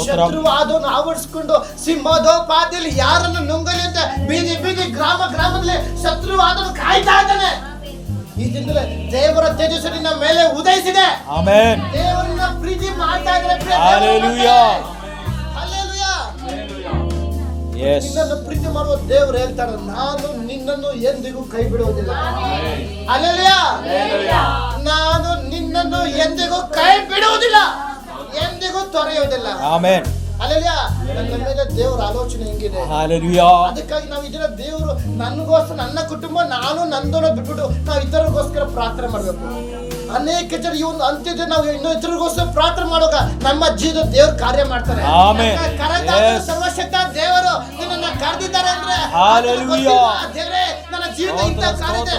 ಶತ್ರುವಾದವನ್ನು ಆವರಿಸಿಕೊಂಡು ಸಿಂಹದೋಪಾದಿಯಲ್ಲಿ ಯಾರನ್ನು ನುಂಗಲಿ ಅಂತ ಬೀದಿ ಬೀದಿ ಗ್ರಾಮದಲ್ಲಿ ಶತ್ರುವಾದನು ಕಾಯ್ತಾ ಇದ್ದಾನೆ. ಈ ದಿನದಲ್ಲಿ ದೇವರ ತೇಜಸ್ಸು ನಿನ್ನ ಮೇಲೆ ಉದಯಿಸಿದೆ. ದೇವರನ್ನ ಪ್ರೀತಿ ಮಾಡ್ತಾ ಇದ್ದಾರೆ. ಹಲ್ಲೆಲೂಯಾ. ನಿನ್ನನ್ನು ಪ್ರೀತಿ ಮಾಡುವ ದೇವರು ಹೇಳ್ತಾರೆ, ನಾನು ನಿನ್ನನ್ನು ಎಂದಿಗೂ ಕೈ ಬಿಡುವುದಿಲ್ಲ. ಹಲ್ಲೆಲೂಯಾ. ನಾನು ನಿನ್ನನ್ನು ಎಂದಿಗೂ ಕೈ ಬಿಡುವುದಿಲ್ಲ, ಎಂದಿಗೂ ತೊರೆಯುವುದಿಲ್ಲ. ಹಲ್ಲೆಲೂಯಾ. ನನ್ನ ಮೇಲೆ ದೇವರ ಆಲೋಚನೆ ಹೆಂಗಿದೆ. ಅದಕ್ಕಾಗಿ ನಾವು ಇದನ್ನ ದೇವರು ನನಗೋಸ್ಕರ, ನನ್ನ ಕುಟುಂಬ, ನಾನು ನಂದೋನ ಬಿಟ್ಬಿಟ್ಟು ನಾವು ಇತರರಿಗೋಸ್ಕರ ಪ್ರಾರ್ಥನೆ ಮಾಡಬೇಕು. ಅನೇಕ ಜನ ಈ ಒಂದು ಅಂತ್ಯದ ನಾವು ಇನ್ನೂ ಇತರರಿಗೋಸ್ಕರ ಪ್ರಾರ್ಥನೆ ಮಾಡುವಾಗ ನಮ್ಮ ಜೀವನ ದೇವರು ಕಾರ್ಯ ಮಾಡ್ತಾರೆ. ಸರ್ವಶಕ್ತ ದೇವರು ನಿನ್ನನ್ನು ಕರೆದಿದ್ದಾರೆ ಅಂದ್ರೆ, ದೇವರೇ ನನ್ನ ಜೀವನ ಇಂಥ ಕಾರ್ಯ ಇದೆ,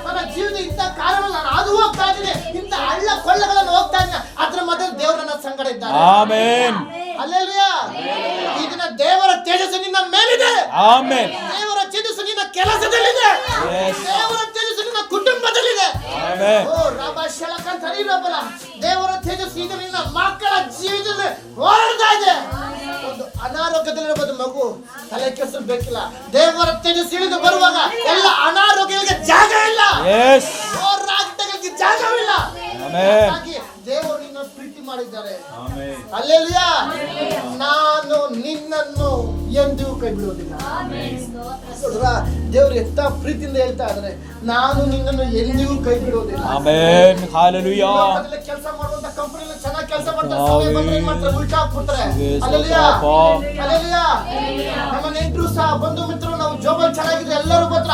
ನನ್ನ ಜೀವನ ಇಂಥ ಕಾರ್ಯವನ್ನು ನಾನು ಅದು ಹೋಗ್ತಾ ಇದ್ದೀನಿ, ಇಂಥ ಹಳ್ಳ ಕೊಳ್ಳಗಳನ್ನು ಹೋಗ್ತಾ ಇದ್ದೀನಿ, ಅದ್ರ ಮೊದಲು ದೇವರು ನನ್ನ ಸಂಗಡ ಇದ್ದಾರೆ. ಹಲ್ಲೆಲೂಯಾ. ಈ ದಿನ ದೇವರ ತೇಜಸ್ಸು ನಿನ್ನ ಮೇಲಿದೆ. ದೇವರ ತೇಜಸ್ಸು ನಿನ್ನ ಕೆಲಸದಲ್ಲಿದೆ. ದೇವರ ತೇಜಸ್ಸು ನಿನ್ನ ಕುಟುಂಬದಲ್ಲಿದೆ. ದೇವರ ತೇಜಸ್ಸು ಈಗ ನಿನ್ನ ಮಕ್ಕಳ ಜೀವಿತದಲ್ಲಿ ಓಡ್ತಾ ಇದೆ. ಒಂದು ಅನಾರೋಗ್ಯದಲ್ಲಿರಬಹುದು ಮಗು, ತಲೆ ಕೆಸರು ಬೇಕಿಲ್ಲ. ದೇವರ ತೇಜಸ್ಸು ಇಳಿದು ಬರುವಾಗ ಎಲ್ಲ ಅನಾರೋಗ್ಯಗಳಿಗೆ ಜಾಗ ಇಲ್ಲ, ಹೋರಾಟಗಳಿಗೆ ಜಾಗವಿಲ್ಲ. ದೇವರು ನಿನ್ನ ಪ್ರೀತಿ ಮಾಡಿದ್ದಾರೆ. ಹಲ್ಲೆಲೂಯಾ. ನಾನು ನಿನ್ನನ್ನು ಎಂದಿಗೂ ಕೈ ಬಿಡುವುದಿಲ್ಲ. ದೇವರು ಎಂತ ಪ್ರೀತಿಯಿಂದ ಹೇಳ್ತಾ ಇದ್ದಾರೆ, ನಾನು ನಿನ್ನನ್ನು ಎಂದಿಗೂ ಕೈ ಬಿಡುವುದಿಲ್ಲ. ಕೆಲಸ ಮಾಡುವಂತ ಕಂಪನಿಯಲ್ಲಿ ಚೆನ್ನಾಗಿ ಕೆಲಸ ಮಾಡ್ತಾರೆ, ಉಲ್ಟಾ ಹಾಕ್ಬಿಡ್ತಾರೆ. ಹಲ್ಲೆಲೂಯಾ. ಹಲ್ಲೆಲೂಯಾ. ನಮ್ಮ ನೆಂಟರು ಸಹ, ಬಂಧು ಮಿತ್ರರು, ನಾವು ಜೋಬಲ್ ಚೆನ್ನಾಗಿದ್ರೆ ಎಲ್ಲರೂ ಬಂದ್ರ,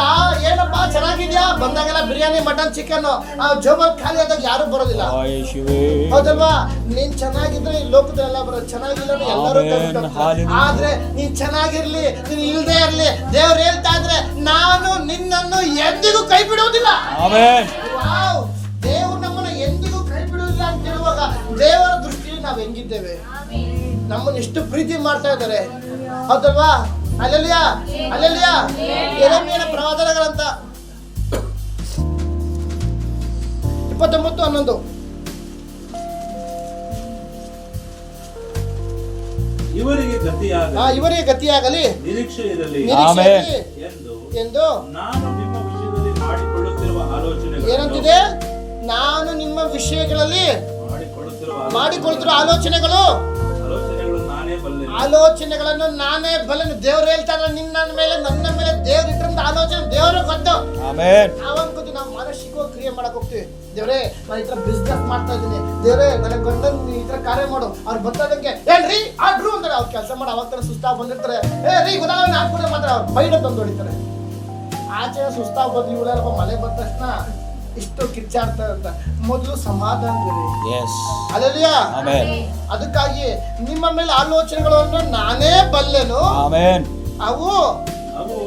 ಏನಪ್ಪಾ ಚೆನ್ನಾಗಿದ್ಯಾ, ಬಂದಾಗೆಲ್ಲ ಬಿರಿಯಾನಿ, ಮಟನ್, ಚಿಕನ್. ಆ ಜೋಬಲ್ ಖಾಲಿ ಆದಾಗ ಯಾರು ಬರೋದಿಲ್ಲ, ಹೌದಲ್ವಾ? ನೀನ್ ಚೆನ್ನಾಗಿದ್ರೆ ಈ ಲೋಕದಲ್ಲೆಲ್ಲ ಬರೋದು, ಚೆನ್ನಾಗಿಲ್ಲ ಎಲ್ಲರೂ. ಆದ್ರೆ ನೀನ್ ಚೆನ್ನಾಗಿರ್ಲಿ, ನೀನ್ ಇಲ್ದೇ ಇರ್ಲಿ, ದೇವ್ರು ಹೇಳ್ತಾ ಇದ್ರೆ, ನಾನು ನಿನ್ನನ್ನು ಎಂದಿಗೂ ಕೈ ಬಿಡುವುದಿಲ್ಲ. ದೇವ್ರು ನಮ್ಮನ್ನು ಎಂದಿಗೂ ಕೈ ಬಿಡುವುದಿಲ್ಲ ಅಂತ ಹೇಳುವಾಗ ಆಗಿದ್ದೇವೆ. ನಮ್ಮನ್ನು ಎಷ್ಟು ಪ್ರೀತಿ ಮಾಡ್ತಾ ಇದ್ದಾರೆ, ಹೌದಲ್ವಾ? ಅಲ್ಲೆಲಿಯಾ ಅಲ್ಲೆಲಿಯಾ. ಯೆರೆಮೀಯನ ಪ್ರವಾದನೆಗಳಂತ 29:11. ಇವರಿಗೆ ಗತಿಯಾಗಲಿ, ಇವರಿಗೆ ಗತಿಯಾಗಲಿ, ನಿರೀಕ್ಷೆ ಇರಲಿ ನಿರೀಕ್ಷೆ ಇರಲಿ ಎಂದು ನಾನು ನಿಮ್ಮ ವಿಷಯದಲ್ಲಿ ಮಾಡಿಕೊಳ್ಳುತ್ತಿರುವ ಆಲೋಚನೆಗಳು ಏನಂತಿದೆ? ನಾನು ನಿಮ್ಮ ವಿಷಯಗಳಲ್ಲಿ ಮಾಡಿಕೊಳ್ಳುತ್ತಿರುವ ಆಲೋಚನೆಗಳು ಆಲೋಚನೆಗಳನ್ನು ನಾನೇ ಬಲ್ಲೆನು. ದೇವ್ರು ಹೇಳ್ತಾರೆ, ನಿನ್ನ ಮೇಲೆ ನನ್ನ ಮೇಲೆ ದೇವ್ರು ಇಟ್ಟಿರಂತ ಆಲೋಚನೆ ದೇವರು ಗೊತ್ತು. ನಾವನ್ ಗೊತ್ತಿ ನಾವು ಮಾನಸಿಕವಾಗಿ ಕ್ರಿಯೆ ಮಾಡಕ್ ಹೋಗ್ತೀವಿ. ದೇವ್ರೇ ನಾನು ಈ ತರ ಬಿಸ್ನೆಸ್ ಮಾಡ್ತಾ ಇದ್ದೀನಿ, ದೇವ್ರೇ ನನಗೆ ಗಂಡನ್ ಈ ತರ ಕಾರ್ಯ ಮಾಡು. ಅವ್ರು ಬರ್ತದಂಗೆ ಏನ್ರಿ ಆಡ್ರು ಅಂತಾರೆ. ಅವ್ರು ಕೆಲಸ ಮಾಡಿ ಅವಾಗ ತರ ಸುಸ್ತಾಗಿ ಬಂದಿರ್ತಾರೆ. ರೀ ಉದಾಹರಣೆ ಹಾಕ್ಬಿಟ್ರೆ ಮಾತ್ರ ಅವ್ರು ಬೈಡ ತಂದು ಹೊಡಿತಾರೆ. ಆಚೆ ಸುಸ್ತಾಗಿ ಬಂದು ಇವಳೆಲ್ಲ ಮನೆ ಬಂದ ತಕ್ಷಣ ಇಷ್ಟು ಕಿಚ್ಚಾಡ್ತಾ ಅಂತ. ಮೊದಲು ಸಮಾಧಾನ ಅಲ್ಲೆಲಿಯಾ. ಅದಕ್ಕಾಗಿ ನಿಮ್ಮ ಮೇಲೆ ಆಲೋಚನೆಗಳನ್ನು ನಾನೇ ಬಲ್ಲೆನು. ಅವು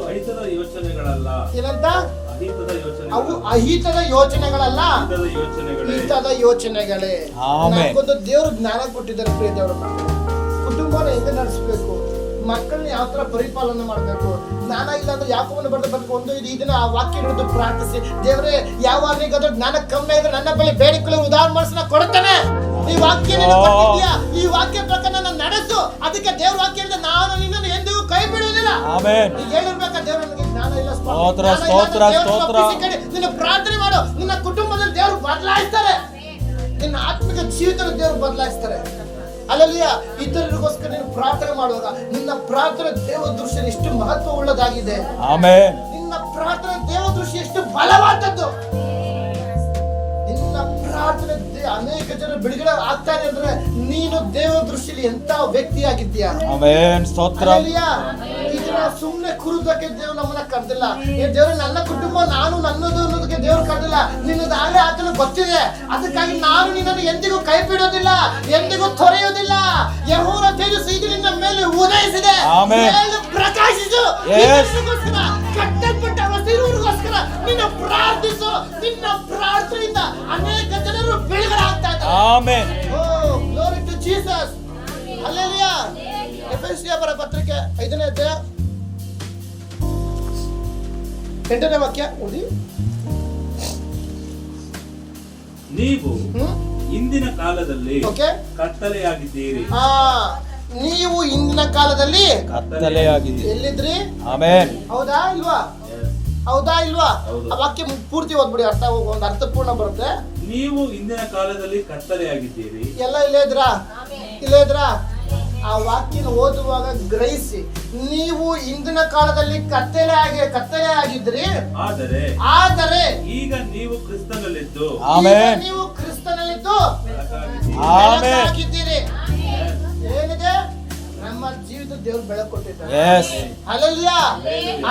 ಅಹಿತದ ಯೋಚನೆಗಳಲ್ಲ. ಏನಂತ? ಅವು ಅಹಿತದ ಯೋಚನೆಗಳಲ್ಲ, ಹಿತದ ಯೋಚನೆಗಳೇ. ನಮಗೊಂದು ದೇವ್ರು ಜ್ಞಾನ ಕೊಟ್ಟಿದ್ದಾರೆ. ಪ್ರಿಯ ದೇವರ ಮಕ್ಕಳು, ಕುಟುಂಬನ ಹೆಂಗೆ ನಡೆಸಬೇಕು, ಮಕ್ಕಳನ್ನ ಯಾವ ತರ ಪರಿಪಾಲನೆ ಮಾಡಬೇಕು, ಜ್ಞಾನ ಇಲ್ಲ ಅಂದ್ರೆ ಯಾಕೋಬನ ಬರ್ಬೇಕು. ಒಂದು ಇದನ್ನ ಆ ವಾಕ್ಯ ಹಿಡಿದು ಪ್ರಾರ್ಥಿಸಿ, ದೇವರೇ ಯಾವಾಗ ಜ್ಞಾನ ಕಮ್ಮಿ ಇದ್ರೆ ನನ್ನ ಬಳಿ ಬೇಡಿಕೊಳ್ಳಿ, ಉದಾಹರಣೆ ಮಾಡಿಸಿ ಕೊಡ್ತಾನೆ. ಈ ವಾಕ್ಯ ಕೊಟ್ಟಿದ್ಯಾ, ಈ ವಾಕ್ಯ ಪ್ರಕಾರ ನನ್ನ ನಡೆಸು. ಅದಕ್ಕೆ ದೇವ್ರ ವಾಕ್ಯ ಹೇಳಿದ್ರೆ ನಾನು ನಿನ್ನನ್ನು ಎಂದಿಗೂ ಕೈ ಬಿಡುವುದಿಲ್ಲ. ಹೇಳಿರ್ಬೇಕಾ ದೇವ್ರ ನನಗೆ ಜ್ಞಾನ ಇಲ್ಲ, ನಿನ್ನ ಪ್ರಾರ್ಥನೆ ಮಾಡು. ನಿನ್ನ ಕುಟುಂಬದಲ್ಲಿ ದೇವ್ರು ಬದಲಾಯಿಸ್ತಾರೆ, ನಿನ್ನ ಆತ್ಮಿಕ ಜೀವಿತ ದೇವ್ರು ಬದಲಾಯಿಸ್ತಾರೆ. ಅಲ್ಲಲ್ಲಿಯ ಇತರರಿಗೋಸ್ಕರ ನೀನು ಪ್ರಾರ್ಥನೆ ಮಾಡುವಾಗ ನಿನ್ನ ಪ್ರಾರ್ಥನೆ ದೇವ ದೃಷ್ಟಿ ಎಷ್ಟು ಮಹತ್ವ ಉಳ್ಳದಾಗಿದೆ. ನಿನ್ನ ಪ್ರಾರ್ಥನೆ ದೇವ ದೃಷ್ಟಿ ಎಷ್ಟು ಬಲವಾದದ್ದು. ನಿನ್ನ ಪ್ರಾರ್ಥನೆ ಅನೇಕ ಜನ ಬಿಡುಗಡೆ ಆಗ್ತಾರೆ ಅಂದ್ರೆ ನೀನು ದೇವ ದೃಷ್ಟಿಯಲ್ಲಿ ಎಂತ ವ್ಯಕ್ತಿಯಾಗಿದ್ದೀಯಾ. ಇದನ್ನ ಸುಮ್ನೆ ಕುರುದಕ್ಕೆ ದೇವ್ರು ನಮ್ಮನ್ನ ಕರೆದಿಲ್ಲ. ದೇವ್ರು ನನ್ನ ಕುಟುಂಬ ನಾನು ನನ್ನದು ಅನ್ನೋದಕ್ಕೆ ದೇವ್ರು ಕರೆದಿಲ್ಲ. ನಿನ್ನದಾಗಲೇ ಆತನ ಗೊತ್ತಿದೆ. ಅದಕ್ಕಾಗಿ ನಾನು ನಿನ್ನನ್ನು ಎಂದಿಗೂ ಕೈ ಬಿಡೋದಿಲ್ಲ, ಎಂದಿಗೂ ತೊರೆಯೋದಿಲ್ಲ. ಯೆಹೋವನ ತೇಜಸ್ಸು ಈಗ ನಿನ್ನ ಮೇಲೆ ಉದಯಿಸಿದೆ, ಪ್ರಕಾಶಿಸು. ಕಟ್ಟಲ್ಪಟ್ಟ ವಸ್ತುಗಳಿಗೋಸ್ಕರ ನಿನ್ನ ಪ್ರಾರ್ಥಿಸು. ನಿನ್ನ ಪ್ರಾರ್ಥನೆಯಿಂದ ಅನೇಕ ಜನರು ಬಿಡುಗಡೆ ಆಗ್ತಾ ಇದ್ದಾರೆ. ಓ ಗ್ಲೋರಿ ಟು ಜೀಸಸ್. ಹಲ್ಲೆಲೂಯಾ. ಎಫೆಸಿಯ ಬರೆದ ಪತ್ರಿಕೆ 5ನೇ ಅಧ್ಯಾಯ 8ನೇ ವಾಕ್ಯ ಓದಿ. ನೀವು ಇಂದಿನ ಕಾಲದಲ್ಲಿ ಕತ್ತಲೆಯಾಗಿದ್ದೀರಿ. ನೀವು ಇಂದಿನ ಕಾಲದಲ್ಲಿ ಕತ್ತಲೆಯಾಗಿದ್ದೀರಿ. ಎಲ್ಲಿದ್ರಿ? ಹೌದಾ ಇಲ್ವಾ? ಹೌದಾ ಇಲ್ವಾ? ಆ ವಾಕ್ಯ ಪೂರ್ತಿ ಓದ್ಬಿಡಿ, ಅರ್ಥ ಒಂದು ಅರ್ಥಪೂರ್ಣ ಬರುತ್ತೆ. ನೀವು ಇಂದಿನ ಕಾಲದಲ್ಲಿ ಕತ್ತಲೆಯಾಗಿದ್ದೀರಿ. ಎಲ್ಲ ಇಲ್ಲೇ ಇದ್ರಾ? ಆ ವಾಕ್ಯನ ಓದುವಾಗ ಗ್ರಹಿಸಿ. ನೀವು ಇಂದಿನ ಕಾಲದಲ್ಲಿ ಕತ್ತಲೆ ಆಗಿದ್ರಿ, ಆದರೆ ಈಗ ನೀವು ಕ್ರಿಸ್ತನಲ್ಲಿದ್ದು ಬೆಳಕಾಗಿದ್ದೀರಿ. ಏನಿದೆ? ನಮ್ಮ ಜೀವಿತ ದೇವರು ಬೆಳಕು ಕೊಟ್ಟಿದ್ದಾರೆ. ಹಲ್ಲೆಲೂಯಾ.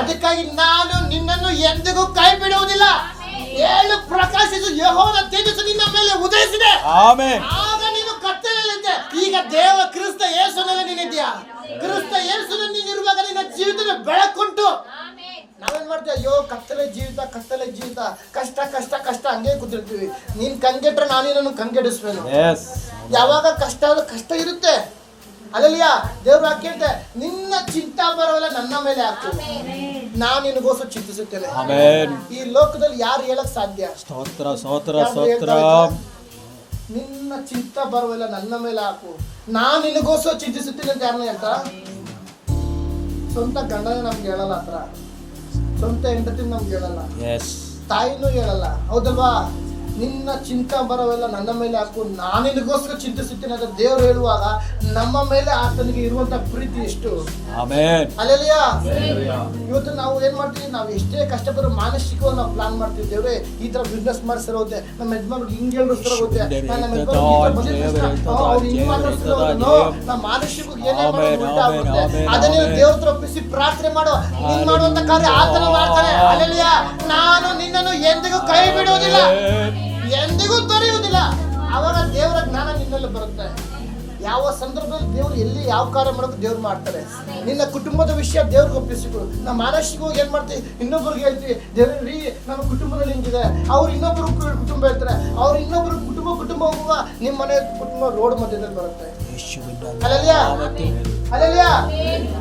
ಅದಕ್ಕಾಗಿ ನಾನು ನಿನ್ನನ್ನು ಎಂದಿಗೂ ಕೈ ಬಿಡುವುದಿಲ್ಲ. ಏಳು ಪ್ರಕಾಶಿಸು, ಯೆಹೋವನ ತೇಜಸ್ಸು ನಿನ್ನ ಮೇಲೆ ಉದಯಿಸಿದೆ. ಆಗ ನೀನು ಕತ್ತಲೆಯಲ್ಲಿದ್ದೆ, ಈಗ ದೇವ ಕ್ರಿಸ್ತ ಯೇಸುವಿನಲ್ಲಿ ನೀನಿದ್ಯಾ. ಕ್ರಿಸ್ತ ಯೇಸುವಿನಲ್ಲಿ ನೀನಿರುವಾಗ ನಿನ್ನ ಜೀವಿತದ ಬೆಳಕುಂಟು. ನಾವೇನ್ ಮಾಡ್ತೀವಿ? ಅಯ್ಯೋ ಕತ್ತಲೆ ಜೀವಿತ, ಕಷ್ಟ ಹಂಗೆ ಕೂತಿರ್ತೀವಿ. ನೀನ್ ಕಂಗೆಟ್ರೆ ನಾನು ನಿನ್ನನ್ನು ಕಂಗೆಡಿಸ್ಬೇನು. ಯಾವಾಗ ಕಷ್ಟ ಇರುತ್ತೆ. ಅಲ್ಲಲ್ಲಿಯ ದೇವ್ರು ಹಾಕಿರ್ತೆ, ನಿನ್ನ ಚಿಂತಾ ಬರೋಲ್ಲ ನನ್ನ ಮೇಲೆ ಹಾಕು, ನಾನು ನಿನಗೋಸ್ಕರ ಚಿಂತಿಸುತ್ತೇನೆ. ಈ ಲೋಕದಲ್ಲಿ ಯಾರು ಹೇಳಕ್ ಸಾಧ್ಯ? ನಿನ್ನ ಚಿಂತಾ ಬರೋಲ್ಲ ನನ್ನ ಮೇಲೆ ಹಾಕು, ನಾನು ನಿನಗೋಸ್ಕರ ಚಿಂತಿಸುತ್ತೇನೆ ಅಂತ ಯಾರನ್ನ ಹೇಳ್ತಾರ? ಸ್ವಂತ ಗಂಡನೇ ನಮ್ಗೆ ಹೇಳಲ್ಲ, ಆತರ ಸ್ವಂತ ಹೆಂಡತಿ ನಮ್ಗೆ ಹೇಳಲ್ಲ, ತಾಯಿನೂ ಹೇಳಲ್ಲ. ಹೌದಲ್ವಾ? ನಿನ್ನ ಚಿಂತೆ ಬರೋವೆಲ್ಲ ನನ್ನ ಮೇಲೆ ಹಾಕು, ನಾನು ನಿನಗೋಸ್ಕರ ಚಿಂತಿಸುತ್ತೇನೆ ಅಂತ ದೇವರು ಹೇಳುವಾಗ ನಮ್ಮ ಮೇಲೆ ಆತನಿಗೆ ಇರುವಂತ ಪ್ರೀತಿ ಎಷ್ಟು. ಹಲ್ಲೆಲೂಯಾ. ಇವತ್ತು ನಾವು ಏನ್ ಮಾಡ್ತೀವಿ? ನಾವು ಎಷ್ಟೇ ಕಷ್ಟಪಟ್ಟು ಮಾನಸಿಕವಾಗಿ ನಾವು ಪ್ಲಾನ್ ಮಾಡ್ತೀವಿ. ದೇವ್ರೆ ಈ ತರ ಬಿಸ್ನೆಸ್ ಮಾಡಿಸಿರೋದೆ, ನಮ್ಮ ಯಜಮಾನ್ರಿಗೆ ಹಿಂಗೆ ಹೇಳಿಸ್ತಾರ ಹೋಗುತ್ತೆ, ನಮ್ಮ ಮಾನಸಿಕವಾಗಿ ಏನೇ ಮಾಡೋದು. ಅದನ್ನೇ ದೇವ್ರ ಹತ್ರ ಒಪ್ಪಿಸಿ ಪ್ರಾರ್ಥನೆ ಮಾಡೋ. ನೀನ್ ಮಾಡುವಂತ ಕಾರ್ಯ ಆತನ ಮಾಡ್ತಾನೆ. ಹಲ್ಲೆಲೂಯಾ. ನಾನು ನಿನ್ನನ್ನು ಎಂದಿಗೂ ಕೈ ಬಿಡುವುದಿಲ್ಲ, ಎಂದಿಗೂ ತೊರೆಯುವುದಿಲ್ಲ. ಅವಾಗ ದೇವರ ಜ್ಞಾನ ನಿನ್ನಲ್ಲಿ ಬರುತ್ತೆ. ಯಾವ ಸಂದರ್ಭದಲ್ಲಿ ದೇವ್ರು ಎಲ್ಲಿ ಯಾವ ಕಾರ್ಯ ಮಾಡೋಕೆ ದೇವ್ರು ಮಾಡ್ತಾರೆ. ನಿನ್ನ ಕುಟುಂಬದ ವಿಷಯ ದೇವ್ರಿಗೆ ಒಪ್ಪಿಸಿಕೊಡು. ನಮ್ಮ ಮಾನಸಿಕವಾಗಿ ಏನ್ ಮಾಡ್ತೀವಿ, ಇನ್ನೊಬ್ರಿಗೆ ಹೇಳ್ತೀವಿ ದೇವ್ರಿ ನಮ್ಮ ಕುಟುಂಬದಲ್ಲಿ ಹಿಂಗಿದೆ, ಅವ್ರು ಇನ್ನೊಬ್ರು ಕುಟುಂಬ ಹೇಳ್ತಾರೆ, ಅವ್ರು ಇನ್ನೊಬ್ರು ಕುಟುಂಬ ಹೋಗುವ ನಿಮ್ಮ ಮನೆ ಕುಟುಂಬ ರೋಡ್ ಮಧ್ಯದಲ್ಲಿ ಬರುತ್ತೆ. ಅಲ್ಲಲ್ಯಾ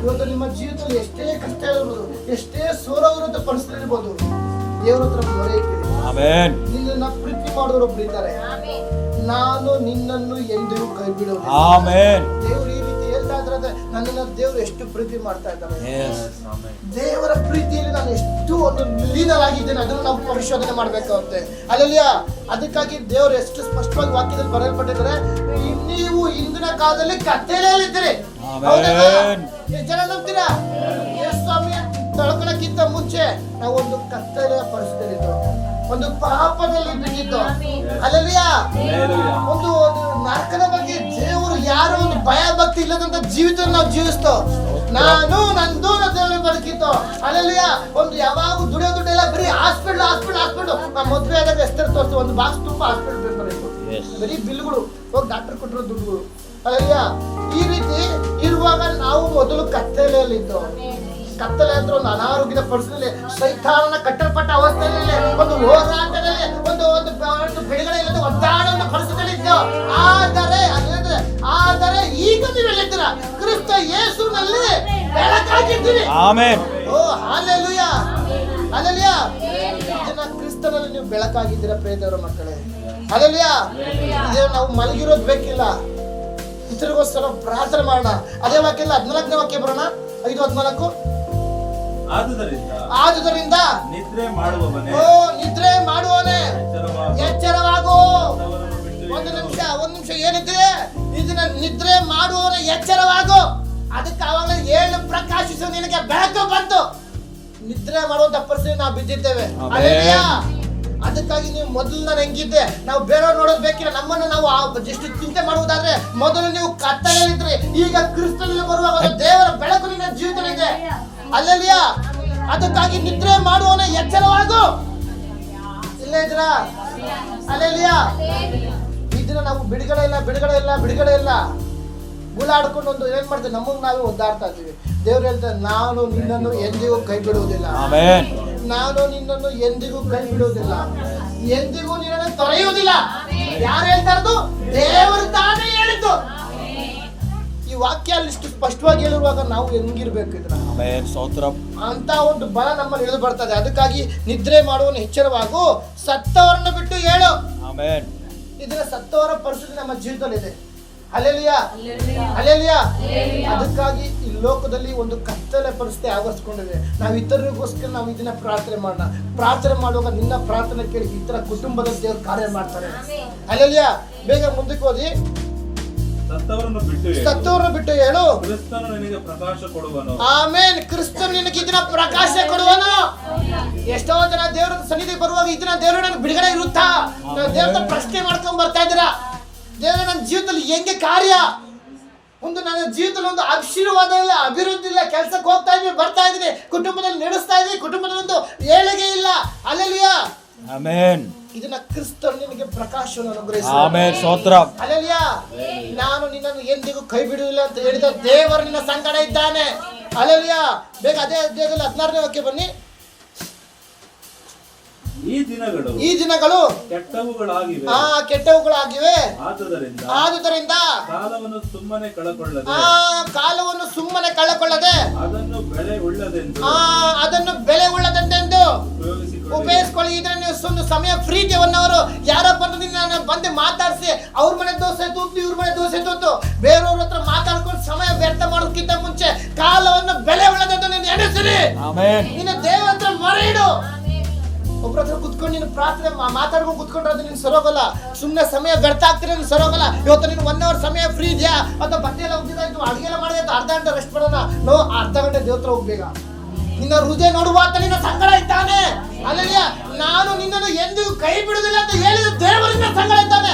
ಇವತ್ತು ನಿಮ್ಮ ಜೀವಿತದಲ್ಲಿ ಎಷ್ಟೇ ಕಷ್ಟ ಇರ್ಬೋದು, ಎಷ್ಟೇ ಸೋಲವಿರುವಂತ ಪರಿಸ್ಥಿತಿ ಇರ್ಬೋದು, ದೇವ್ರ ಹತ್ರ ಮೊರೆ ಇಟ್ಟಿರಿ. ಆಮೆನ್. ನಿನ್ನನ್ನ ಪ್ರೀತಿ ಮಾಡೋರು ಒಬ್ರು ಇದ್ದಾರೆ. ನಾನು ನಿನ್ನನ್ನು ಎಂದಿಗೂ ಕೈ ಬಿಡೋದು. ಆಮೆನ್. ದೇವ್ರು ಈ ರೀತಿ ಹೇಳ್ತಾ ಇದ್ರೆ ನನ್ನನ್ನು ದೇವ್ರು ಎಷ್ಟು ಪ್ರೀತಿ ಮಾಡ್ತಾ ಇದ್ದಾರೆ. ದೇವರ ಪ್ರೀತಿಯಲ್ಲಿ ನಾನು ಎಷ್ಟು ಒಂದು ಲೀನರಾಗಿದ್ದೇನೆ ಅದನ್ನು ನಾವು ಪರಿಶೋಧನೆ ಮಾಡ್ಬೇಕಾಗುತ್ತೆ. ಅಲ್ಲಲ್ಯಾ ಅದಕ್ಕಾಗಿ ದೇವರು ಎಷ್ಟು ಸ್ಪಷ್ಟವಾಗಿ ವಾಕ್ಯದಲ್ಲಿ ಬರೆಯಲ್ಪಟ್ಟಿದ್ದಾರೆ, ನೀವು ಇಂದಿನ ಕಾಲದಲ್ಲಿ ಕತ್ತಲೆಯಲ್ಲಿದ್ದೀರಿ. ಎಷ್ಟು ಜನ ನಂಬ್ತೀರಾ? ಸ್ವಾಮಿ ತೊಳ್ಕೊಳಕ್ಕಿಂತ ಮುಂಚೆ ನಾವು ಒಂದು ಕತ್ತಲೆಯ ಪರಿಸ್ಥಿತಿ ಇದ್ದು, ಒಂದು ಪಾಪದಲ್ಲಿ ಬಿದ್ದಿದ್ದು. ಅಲ್ಲಲ್ಯಾ ಒಂದು ನರಕದ ಬಗ್ಗೆ ದೇವರು ಯಾರು ಒಂದು ಭಯ ಭಕ್ತಿ ಇಲ್ಲದಂತ ಜೀವಿತ ನಾವು ಜೀವಿಸ್ತೋ, ನಾನು ನಂದು ದೇವರ ಬದುಕಿತ್ತು. ಅಲ್ಲಲ್ಯಾ ಒಂದು ಯಾವಾಗ ದುಡಿಯೋದಿಲ್ಲ, ಬರೀ ಹಾಸ್ಪಿಟಲ್ ಮದುವೆ ಆದಾಗ ಎಷ್ಟರ ತೋರಿಸ್ತು, ಒಂದು ಬಾಕ್ಸ್ ತುಂಬಾ ಹಾಸ್ಪಿಟಲ್ ಬೇಕು, ಬರೀ ಬಿಲ್ಗಳು, ಹೋಗಿ ಡಾಕ್ಟರ್ ಕೊಟ್ಟಿರೋ ದುಡ್ಡುಗಳು. ಅಲ್ಲಲ್ಯಾ ಈ ರೀತಿ ಇರುವಾಗ ನಾವು ಮೊದಲು ಕತ್ತಲೆಯಲ್ಲಿದ್ದು, ಕತ್ತಲೆ ಅಂದ್ರೆ ಒಂದು ಅನಾರೋಗ್ಯದ ಪರಿಸ್ಥಿತಿಯಲ್ಲಿ, ಸೈತಾನನ ಕಟ್ಟಲ್ಪಟ್ಟ ಅವಸ್ಥೆಯಲ್ಲಿ, ಒಂದು ಹೋರಾಟದಲ್ಲಿ, ಒಂದು ಬಿಡುಗಡೆ ಇಲ್ಲದ ಒದ್ದಾಡೋ ಪರಿಸ್ಥಿತಿಯಲ್ಲಿ ಇದ್ದೆವು. ಆದರೆ ಈಗ ನೀವೆಲ್ಲಿದ್ದೀರಾ? ಕ್ರಿಸ್ತ ಯೇಸುವಿನಲ್ಲಿ ಬೆಳಕಾಗಿದ್ದೀರಿ. ಆಮೆನ್. ಓ ಹಲ್ಲೆಲೂಯಾ, ಹಲ್ಲೆಲೂಯಾ. ಇದನ್ನ ಕ್ರಿಸ್ತನಲ್ಲಿ ನೀವು ಬೆಳಕಾಗಿದ್ದೀರಾ ಪ್ರಿಯದೇವರ ಮಕ್ಕಳೇ. ಹಲ್ಲೆಲೂಯಾ. ಇದೇ ನಾವು ಮಲಗಿರೋದು ಬೇಕಿಲ್ಲ, ಇತರಿಗೋಸ್ಕರ ಪ್ರಾರ್ಥನೆ ಮಾಡೋಣ. ಅದೇ ವಾಕ್ಯ ಇಲ್ಲ, 14ನೇ ವಾಕ್ಯ ಬರೋಣ, 5:14. ಆದುದರಿಂದ ನಿದ್ರೆ ಮಾಡುವವನೇ, ಓ ನಿದ್ರೆ ಮಾಡುವವನೇ ಎಚ್ಚರವಾಗು. ಒಂದು ನಿಮಿಷ ಏನಿದೆ, ಇದನ್ನ ನಿದ್ರೆ ಮಾಡುವವನ ಎಚ್ಚರವಾಗು. ಅದಕ್ಕೆ ಅವಾಗಲೇ ಹೇಳು ಪ್ರಕಾಶಿಸು, ನಿನಗೆ ಬೆಳಕು ಬಂತು. ನಿದ್ರೆ ಮಾಡುವಂತ ಪರಿಸ್ಥಿತಿ ನಾವು ಬಿದ್ದಿದ್ದೇವೆ. ಅದಕ್ಕಾಗಿ ನೀವು ಮೊದಲು ನಾನು ಹೆಂಗಿದ್ದೆ, ನಾವು ಬೇರೆಯವ್ರು ನೋಡೋದು ಬೇಕಿಲ್ಲ, ನಮ್ಮನ್ನು ನಾವು ಎಷ್ಟು ಚಿಂತೆ ಮಾಡುವುದಾದ್ರೆ ಮೊದಲು ನೀವು ಕತ್ತಲೆಯಲ್ಲಿದ್ರಿ, ಈಗ ಕ್ರಿಸ್ತನಲ್ಲಿ ಬರುವಾಗ ದೇವರ ಬೆಳಕು ನಿನ್ನ ಜೀವಿತವಿದೆ. ಅಲ್ಲಲ್ಯಾ ಅದಕ್ಕಾಗಿ ನಿದ್ರೆ ಮಾಡುವವನ ಎಚ್ಚರವಾಗು. ಇಲ್ಲೇ ಇದ್ರ ಅಲ್ಲಲ್ಯಾ ಇದನ್ನ ನಾವು ಬಿಡುಗಡೆ ಇಲ್ಲ ಗುಳಾಡ್ಕೊಂಡು ಒಂದು ಏನ್ ಮಾಡ್ತೀವಿ, ನಮಗ್ ನಾವೇ ಒದ್ದಾಡ್ತಾ ಇದ್ದೀವಿ. ದೇವ್ರು ಹೇಳ್ತಾರೆ, ನಾನು ನಿನ್ನನ್ನು ಎಂದಿಗೂ ಕೈ ಬಿಡುವುದಿಲ್ಲ, ನಾನು ನಿನ್ನನ್ನು ಎಂದಿಗೂ ಕೈ ಬಿಡುವುದಿಲ್ಲ, ಎಂದಿಗೂ ನಿನ್ನನ್ನು ತೊರೆಯುವುದಿಲ್ಲ. ಯಾರು ಹೇಳ್ತಾ ಇರೋದು? ದೇವರು ತಾನೇ ಹೇಳಿದ್ದು. ಈ ವಾಕ್ಯ ಅಲ್ಲಿ ಇಷ್ಟು ಸ್ಪಷ್ಟವಾಗಿ ಹೇಳಿರುವಾಗ ನಾವು ಹೆಂಗಿರ್ಬೇಕು ಇದನ್ನ ಅಂತ ಒಂದು ಬಲ ನಮ್ಮಲ್ಲಿ ಇಳಿದು ಬರ್ತದೆ. ಅದಕ್ಕಾಗಿ ನಿದ್ರೆ ಮಾಡುವನು ಎಚ್ಚರವಾಗು, ಸತ್ತವರನ್ನು ಬಿಟ್ಟು ಹೇಳು. ಇದರ ಸತ್ತವರ ಪರಿಸ್ಥಿತಿ ನಮ್ಮ ಜೀವಿತದಲ್ಲಿದೆ. Hallelujah, hallelujah. ಅದಕ್ಕಾಗಿ ಈ ಲೋಕದಲ್ಲಿ ಒಂದು ಕತ್ತಲೆ ಪರಿಸ್ಥಿತಿ ಆವರಿಸಿಕೊಂಡಿದೆ. ನಾವು ಇತರರಿಗೋಸ್ಕರ ನಾವು ಇದನ್ನ ಪ್ರಾರ್ಥನೆ ಮಾಡೋಣ. ಪ್ರಾರ್ಥನೆ ಮಾಡುವಾಗ ನಿನ್ನ ಪ್ರಾರ್ಥನೆ ಕೇಳಿ ಇತರ ಕುಟುಂಬದ ದೇವರು ಕಾರ್ಯ ಮಾಡ್ತಾರೆ. ಹಲ್ಲೆಲೂಯಾ. ಬೇಗ ಮುಂದಕ್ಕೆ ಹೋಗಿ, ಸತ್ತವರನ್ನು ಬಿಟ್ಟು ಹೇಳು, ಕ್ರಿಸ್ತನು ನಿನಗೆ ಪ್ರಕಾಶ ಕೊಡುವನು. ಆಮೆನ್. ಕ್ರಿಸ್ತನು ನಿನಗೆ ಇದನ್ನ ಪ್ರಕಾಶ ಕೊಡುವನು. ಎಷ್ಟೋ ಜನ ದೇವರ ಸನ್ನಿಧಿ ಬರುವಾಗ ಇದನ್ನ ದೇವರು ನನಗೆ ಬಿಡುಗಡೆ ಇರುತ್ತಾ, ದೇವರ ಪ್ರಶ್ನೆ ಮಾಡ್ಕೊಂಡ್ ಬರ್ತಾ ಇದ್ದೀರಾ, ದೇವರ ನನ್ನ ಜೀವಿತದಲ್ಲಿ ಹೆಂಗೆ ಕಾರ್ಯ, ಒಂದು ನನ್ನ ಜೀವಿತದಲ್ಲಿ ಒಂದು ಆಶೀರ್ವಾದ ಇಲ್ಲ, ಅಭಿವೃದ್ಧಿ ಇಲ್ಲ, ಕೆಲ್ಸಕ್ಕೆ ಹೋಗ್ತಾ ಇದೀನಿ, ಬರ್ತಾ ಇದೀನಿ, ಕುಟುಂಬದಲ್ಲಿ ನಡೆಸ್ತಾ ಇದೀನಿ, ಕುಟುಂಬದಲ್ಲಿ ಒಂದು ಏಳಿಗೆ ಇಲ್ಲ. Hallelujah, amen. ಇದನ್ನ ಕ್ರಿಸ್ತನು ನಿನಗೆ ಪ್ರಕಾಶವನ್ನು ಅನುಗ್ರಹಿಸಿ. ಆಮೆನ್. ಸ್ತೋತ್ರ. ಹಲ್ಲೆಲೂಯಾ. ನಾನು ನಿನ್ನನ್ನು ಎಂದಿಗೂ ಕೈ ಬಿಡುವುದಿಲ್ಲ ಅಂತ ಹೇಳಿದ ದೇವರು ನಿನ್ನ ಸಂಗಡ ಇದ್ದಾನೆ. ಹಲ್ಲೆಲೂಯಾ. ಬೇಗ ಅದೇ ಅಧ್ಯಾಯದಲ್ಲಿ 16ನೇ ವಾಕ್ಯ ಬನ್ನಿ. ಈ ದಿನಗಳು ಕೆಟ್ಟವುಗಳಾಗಿವೆ. ಆದುದರಿಂದ ಕಾಲವನ್ನು ಸುಮ್ಮನೆ ಕಳಕೊಳ್ಳದೆ ಅದನ್ನು ಬೆಲೆ ಉಳ್ಳದೆಂದು ಉಪಯೋಗಿಸಿಕೊಳ್ಳಿ. ಇದ್ರೆ ನೀವು ಒಂದು ಸಮಯ ಫ್ರೀ ದೇವನ್ನವರು ಯಾರೋ ಬಂದು ಮಾತಾಡಿಸಿ ಅವ್ರ ಮನೆ ದೋಸೆ ತೂತು, ಇವ್ರ ಮನೆ ದೋಸೆ ತೂತು, ಬೇರೆಯವ್ರ ಹತ್ರ ಮಾತಾಡ್ಕೊಂಡು ಸಮಯ ವ್ಯರ್ಥ ಮಾಡೋದಕ್ಕಿಂತ ಮುಂಚೆ ಕಾಲವನ್ನು ಬೆಲೆ ಉಳ್ಳದೆಂದು ನೀನು ಎಣಿಸಿರಿ. ನಿನ್ನ ದೇವರ ಹತ್ರ ಮೊರೆ ಇಡು. ಒಬ್ರ ಹತ್ರ ಕುತ್ಕೊಂಡು ನೀನು ಪ್ರಾರ್ಥನೆ ಮಾತಾಡ್ಕೊಂಡು ಕುತ್ಕೊಂಡ್ರೆ ಅದು ನೀನು ಸರೋಗಲ್ಲ. ಸುಮ್ಮನೆ ಸಮಯ ವ್ಯರ್ಥ ಆಗ್ತಿರೋ ನೀನು ಸರೋಗಲ್ಲ. ಇವತ್ತು ನೀನು 1 hour ಸಮಯ ಫ್ರೀ ಇದೆಯಾ, ಅಥವಾ ಬಟ್ಟೆ ಎಲ್ಲ ಹೋಗಿದ್ದಾಯ್ತು, ಅಡುಗೆ ಎಲ್ಲ ಮಾಡಿದಾಯ್ತು, ಅರ್ಧ ಗಂಟೆ ರೆಸ್ಟ್ ಮಾಡೋಣ, ಅರ್ಧ ಗಂಟೆ ದೇವ್ರ ಹತ್ರ ಹೋಗ್ಬೇಕ. ನಿನ್ನ ಹೃದಯ ನೋಡುವ ಆತ ನಿನ್ನ ಸಂಗಡ ಇದ್ದಾನೆ. ಹಲ್ಲೆಲೂಯಾ. ನಾನು ನಿನ್ನನ್ನು ಎಂದಿಗೂ ಕೈ ಬಿಡುವುದಿಲ್ಲ ಅಂತ ಹೇಳಿದ ದೇವರಿಂದ ಸಂಗಡ ಇದ್ದಾನೆ.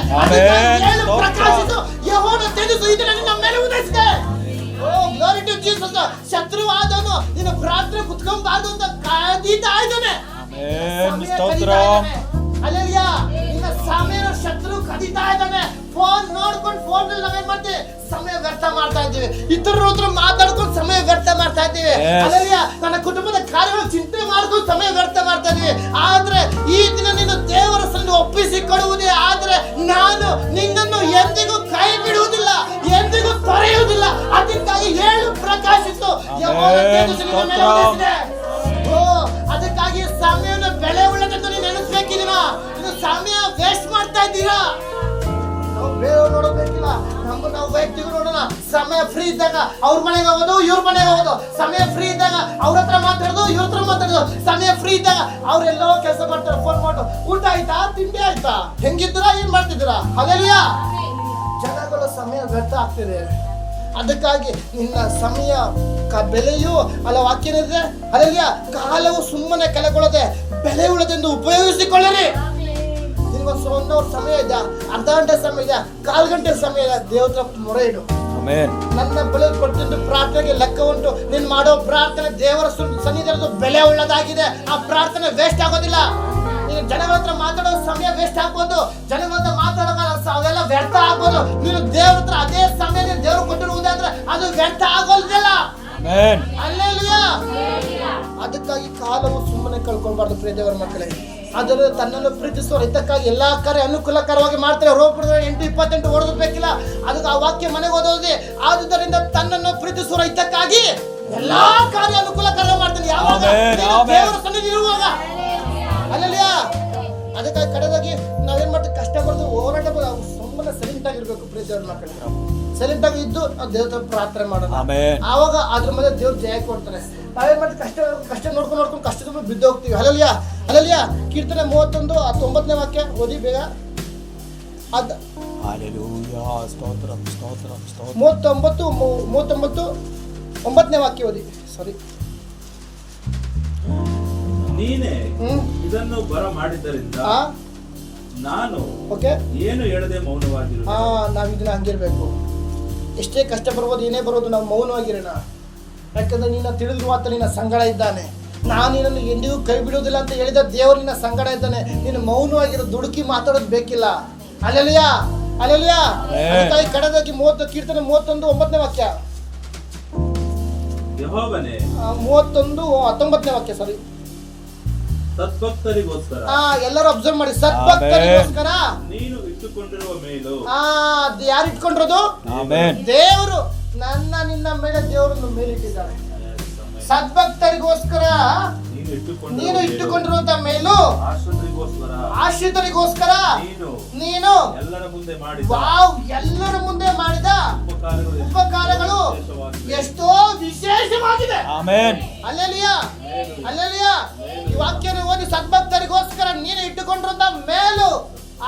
ಪ್ರಕಾಶಿಸು, ಯೆಹೋವನ ತೇಜಸ್ಸು ಇದನ್ನ ನಿನ್ನ ಮೇಲೆ ಉದಯಿಸಿದೆ. ಓ ಗ್ಲೋರಿ ಟು ಜೀಸಸ್. ಶತ್ರುವಾದನು ನಿನ್ನ ಪ್ರಾರ್ಥನೆ ಕುತ್ಕೊಂಬಾರ್ದು ಅಂತ ಕಾಯ್ತಾ ಇದ್ದಾನೆ. ಹಲ್ಲೆಲೂಯಾ. ನಿನ್ನ ಸಮಯ ಶತ್ರು ಕದೀತಾ ಇದ್ದಾನೆ. ಫೋನ್ ನೋಡ್ಕೊಂಡು ಫೋನ್ ನಾವೇನ್ ಮಾಡ್ತೀವಿ, ಸಮಯ ವ್ಯರ್ಥ ಮಾಡ್ತಾ ಇದ್ದೀವಿ. ಇತರ ಹತ್ರ ಮಾತಾಡ್ಕೊಂಡು ಸಮಯ ವ್ಯರ್ಥ ಮಾಡ್ತಾ ಇದ್ದೀವಿ. ಅಲ್ಲಯ್ಯ, ನನ್ನ ಕುಟುಂಬದ ಕಾರ್ಯಗಳು ಚಿಂತೆ ಮಾಡ್ಕೊಂಡು ಸಮಯ ವ್ಯರ್ಥ ಮಾಡ್ತಾ ಇದ್ದೀವಿ. ಆದ್ರೆ ಈ ದಿನ ನೀನು ದೇವರ ಸನ್ನಿಧಿಗೆ ಒಪ್ಪಿಸಿಕೊಡುವುದೇ ಆದ್ರೆ ನಾನು ನಿನ್ನನ್ನು ಎಂದಿಗೂ ಕೈ ಬಿಡುವುದಿಲ್ಲ, ಎಂದಿಗೂ ತೊರೆಯುವುದಿಲ್ಲ. ಅದಕ್ಕಾಗಿ ಹೇಳು ಪ್ರಕಾಶಿಸು. ಯೆಹೋವನ ತೇಜಸ್ಸು ನಿನ್ನ ಮೇಲೆ ಉದಯಿಸಿದೆ. ಓ, ಅದಕ್ಕಾಗಿ ಸಮಯವನ್ನು ಬೆಲೆ ಉಳ್ಳದೆಂದು ನೀನು ನೆನೆಸ್ಬೇಕಿದ್ದೀನ. ಇದು ಸಮಯ ವೇಸ್ಟ್ ಮಾಡ್ತಾ ಇದ್ದೀರಾ. ನಾವು ಬೇರೆ ನೋಡಬೇಕಿಲ್ಲ, ನಾವು ವೈಯಕ್ತಿಕ ನೋಡೋಣ. ಸಮಯ ಫ್ರೀ ಇದ್ದಾಗ ಅವ್ರ ಮನೆಗೆ ಹೋಗೋದು, ಇವ್ರ ಮನೆಗೆ ಹೋಗೋದು. ಸಮಯ ಫ್ರೀ ಇದ್ದಾಗ ಅವ್ರ ಹತ್ರ ಮಾತಾಡೋದು, ಇವ್ರ ಹತ್ರ ಮಾತಾಡೋದು. ಸಮಯ ಫ್ರೀ ಇದ್ದಾಗ ಅವ್ರೆಲ್ಲೋ ಕೆಲಸ ಮಾಡ್ತಾರೆ, ಫೋನ್ ಮಾಡು, ಊಟ ಆಯ್ತಾ, ತಿಂಡಿ ಆಯ್ತಾ, ಹೆಂಗಿದ್ದೀರಾ, ಏನ್ ಮಾಡ್ತಿದ್ದೀರಾ. ಹಲ್ಲೆಲೂಯಾ. ಜನಗಳ ಸಮಯ ವ್ಯರ್ಥ ಆಗ್ತಿದೆ. ಅದಕ್ಕಾಗಿ ನಿನ್ನ ಸಮಯ ಬೆಲೆಯು ಅಲ್ಲ ವಾಕ್ಯನಿದೆ. ಹಲ್ಲೆಲೂಯಾ. ಕಾಲವು ಸುಮ್ಮನೆ ಕಳೆಕೊಳ್ಳದೆ ಬೆಲೆ ಉಳ್ಳದೆಂದು ಉಪಯೋಗಿಸಿಕೊಳ್ಳಿರಿ. ನಿನ್ಗೊಂದು 1 ಅವರ್ ಸಮಯ ಇದೆ, ಅರ್ಧ ಗಂಟೆ ಸಮಯ ಇದೆ, 1/4 ಗಂಟೆ ಸಮಯ ಇದೆ, ದೇವರ ಮೊರೆ ಇಡು. ನನ್ನ ಬಳಿ ಕೊಟ್ಟಿದ್ದು ಪ್ರಾರ್ಥನೆಗೆ ಲೆಕ್ಕ ಉಂಟು. ನೀನು ಮಾಡೋ ಪ್ರಾರ್ಥನೆ ದೇವರ ಸನ್ನಿಧಿಯಲ್ಲಿ ಬೆಲೆ ಉಳ್ಳದಾಗಿದೆ. ಆ ಪ್ರಾರ್ಥನೆ ವೇಸ್ಟ್ ಆಗೋದಿಲ್ಲ. ನೀನು ಜನಗಳ ಹತ್ರ ಮಾತಾಡೋ ಸಮಯ ವೇಸ್ಟ್ ಆಗ್ಬೋದು, ಜನಗಳ ಹತ್ರ ಮಾತಾಡೋ ಅವೆಲ್ಲ ವ್ಯರ್ಥ ಆಗ್ಬೋದು. ನೀನು ದೇವ್ರ ಹತ್ರ ಅದೇ ಸಮಯ ನೀನು ದೇವ್ರು ಕೊಟ್ಟಿರುವುದಾದ್ರೆ ಅದು ವ್ಯರ್ಥ ಆಗೋದಿಲ್ಲ. ಹಲ್ಲೆಲೂಯಾ. ಅದಕ್ಕಾಗಿ ಕಾಲವು ಸುಮ್ಮನೆ ಕಳ್ಕೊಳ್ಬಾರ್ದು ಪ್ರಿಯ ದೇವರ ಮಕ್ಕಳೇ. ಅದರ ತನ್ನನ್ನು ಪ್ರೀತಿಸುವ ಹಿತಕ್ಕಾಗಿ ಎಲ್ಲಾ ಕಾರ್ಯ ಅನುಕೂಲಕರವಾಗಿ ಮಾಡ್ತಾರೆ. ರೋಗ 8:28 ಓಡೋದಬೇಕಿಲ್ಲ. ಅದಕ್ಕೆ ಆ ವಾಕ್ಯ ಮನೆಗೆ ಓದೋದೇ. ಆದುದರಿಂದ ತನ್ನನ್ನು ಪ್ರೀತಿಸುವ ಹಿತಕ್ಕಾಗಿ ಎಲ್ಲಾ ಕಾರ್ಯ ಅನುಕೂಲಕರ ಮಾಡ್ತಾನೆ. ಯಾವಾಗ ದೇವರ ಸನ್ನಿಧಿ ಇರುವಾಗ. ಹಲ್ಲೆಲೂಯಾ. ಅದಕ್ಕಾಗಿ ಕಡೆದಾಗಿ ನಾವೇನ್ ಮಾಡ್ತೀವಿ, ಕಷ್ಟ ಬರೋದು ಹೋರಾಟ ಸುಮ್ಮನೆ ಸೈಲೆಂಟ್ ಆಗಿರ್ಬೇಕು ಪ್ರಿಯ ದೇವರ ಮಕ್ಕಳೇ. ಸೈಲೆಂಟ್ ಆಗಿ ಇದ್ದು ನಾವು ದೇವರ ಪ್ರಾರ್ಥನೆ ಮಾಡೋಣ. ಆವಾಗ ಅದ್ರ ಮೇಲೆ ದೇವ್ರು ಜಯ ಕೊಡ್ತಾರೆ. ನಾವೇನ್ ಮಾಡ್ತೀವಿ, ಕಷ್ಟ ನೋಡ್ಕೊಂಡು ಕಷ್ಟದ ಬಿದ್ದು ಹೋಗ್ತೀವಿ. ಹಲ್ಲೆಲೂಯಾ. ಹಲ್ಲೆಲೂಯಾ. ಕೀರ್ತನೆ 31 9ನೇ ವಾಕ್ಯ ಓದಿ ಬೇಗ. 39 9ನೇ ವಾಕ್ಯ ಓದಿ. ಸಾರಿ, ನೀನೇ ಇದನ್ನು ಬರ ಮಾಡಿದ್ದರಿಂದ ನಾನು ಏನು ಹೇಳದೆ ಮೌನವಾಗಿರು. ನಾವ್ ಇದನ್ನ ಹಂಗಿರ್ಬೇಕು. ಎಷ್ಟೇ ಕಷ್ಟ ಬರ್ಬೋದು, ಏನೇ ಬರೋದು, ನಾವು ಮೌನವಾಗಿರೋಣ. ಯಾಕಂದ್ರೆ ನಿನ್ನ ತಿಳಿದ್ರು ಆತ ನಿನ್ನ ಸಂಗಡ ಇದ್ದಾನೆ. ನಾನು ನಿನ್ನನ್ನು ಎಂದಿಗೂ ಕೈ ಬಿಡುವುದಿಲ್ಲ ಅಂತ ಹೇಳಿದ ದೇವರು ನಿನ್ನ ಸಂಗಡ ಇದ್ದಾನೆ. ನೀನು ಮೌನವಾಗಿರೋ, ದುಡುಕಿ ಮಾತಾಡೋದು ಬೇಕಿಲ್ಲ. ಹಲ್ಲೆಲೂಯಾ. ಹಲ್ಲೆಲೂಯಾ. ಅದಕ್ಕಾಗಿ ಕಡೆದಾಗಿ ಕೀರ್ತನೆ 31 9ನೇ ವಾಕ್ಯ. ಯೆಹೋವನೇ 31 19ನೇ ವಾಕ್ಯ. ಸಾರಿ, ಸದ್ಭಕ್ತರಿಗೋಸ್ಕರ. ಎಲ್ಲರೂ ಅಬ್ಸರ್ವ್ ಮಾಡಿ. ಸದ್ಭಕ್ತರಿಗೋಸ್ಕರ ನೀನು ಇಟ್ಟುಕೊಂಡಿರುವ ಮೇಲು. ಯಾರು ಇಟ್ಕೊಂಡಿರೋದು? ದೇವರು. ನಿನ್ನ ಮೇಲೆ ದೇವರನ್ನು ಮೇಲಿಟ್ಟಿದ್ದಾನೆ. ಸದ್ಭಕ್ತರಿಗೋಸ್ಕರ ನೀನು ಇಟ್ಟುಕೊಂಡಿರುವಂತ ಮೇಲು, ಆಶ್ರಿತರಿಗೋಸ್ಕರ ನೀನು ಎಲ್ಲರ ಮುಂದೆ ಮಾಡಿದ ಉಪಕಾರಗಳು ಎಷ್ಟೋ ವಿಶೇಷವಾಗಿದೆ. ಹಲ್ಲೆಲೂಯಾ. ಹಲ್ಲೆಲೂಯಾ. ಈ ವಾಕ್ಯನ ಓದಿ. ಸದ್ಭಕ್ತರಿಗೋಸ್ಕರ ನೀನು ಇಟ್ಟುಕೊಂಡಿರುವಂತ ಮೇಲು,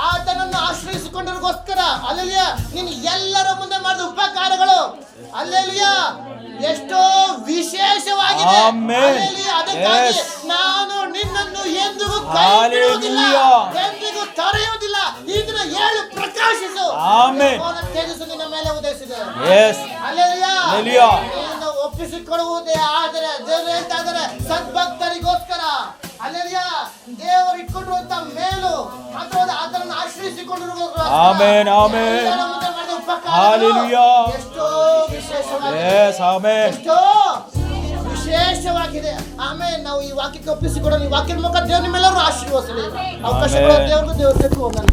ಆತನನ್ನು ಆಶ್ರಯಿಸಿಕೊಂಡಿರೋಗೋಸ್ಕರ. ಹಲ್ಲೆಲೂಯಾ. ನೀನು ಎಲ್ಲರ ಮುಂದೆ ಮಾಡಿದ ಉಪಕಾರಗಳು ಹಲ್ಲೆಲೂಯಾ ಎಷ್ಟೋ ವಿಶೇಷವಾಗಿದೆ. ಹಲ್ಲೆಲೂಯಾ. ಅದಕ್ಕಾಗಿ ನಾನು ನಿನ್ನನ್ನು ಎಂದಿಗೂ ಕೈ ಬಿಡುವುದಿಲ್ಲ, ಎಂದಿಗೂ ತೊರೆಯುವುದಿಲ್ಲ. ಇದನ್ನ ಹೇಳು, ಪ್ರಕಾಶಿಸು. ತೇಜಸ್ಸು ನಿನ್ನ ಮೇಲೆ ಉದಯಿಸಿದೆ. ಹಲ್ಲೆಲೂಯಾ. ನೀನು ಒಪ್ಪಿಸಿಕೊಡುವುದೇ ಆದರೆ ದೇವರು ಎಂತಾದರೆ ಸದ್ಭಕ್ತರಿಗೋಸ್ಕರ. ಹಲ್ಲೆಲೂಯಾ. ದೇವರು ಇಟ್ಕೊಂಡಿರುವಂತ ಮೇಲು ಅಥವಾ ಅದನ್ನು ಆಶ್ರಯಿಸಿಕೊಂಡಿರುವ ಎಷ್ಟೋ ವಿಶೇಷವಾಗಿದೆ. ಆಮೇಲೆ ನಾವು ಈ ವಾಕ್ಯಕ್ಕೆ ಒಪ್ಪಿಸಿಕೊಡೋಣ. ಈ ವಾಕ್ಯದ ಮುಖ ದೇವ್ರ ನಿಮ್ಮೆಲ್ಲರೂ ಆಶೀರ್ವದಿಸಲಿ. ಅವಕಾಶ ದೇವ್ರಿಗೂ ದೇವ್ರ ಹೋಗೋಣ.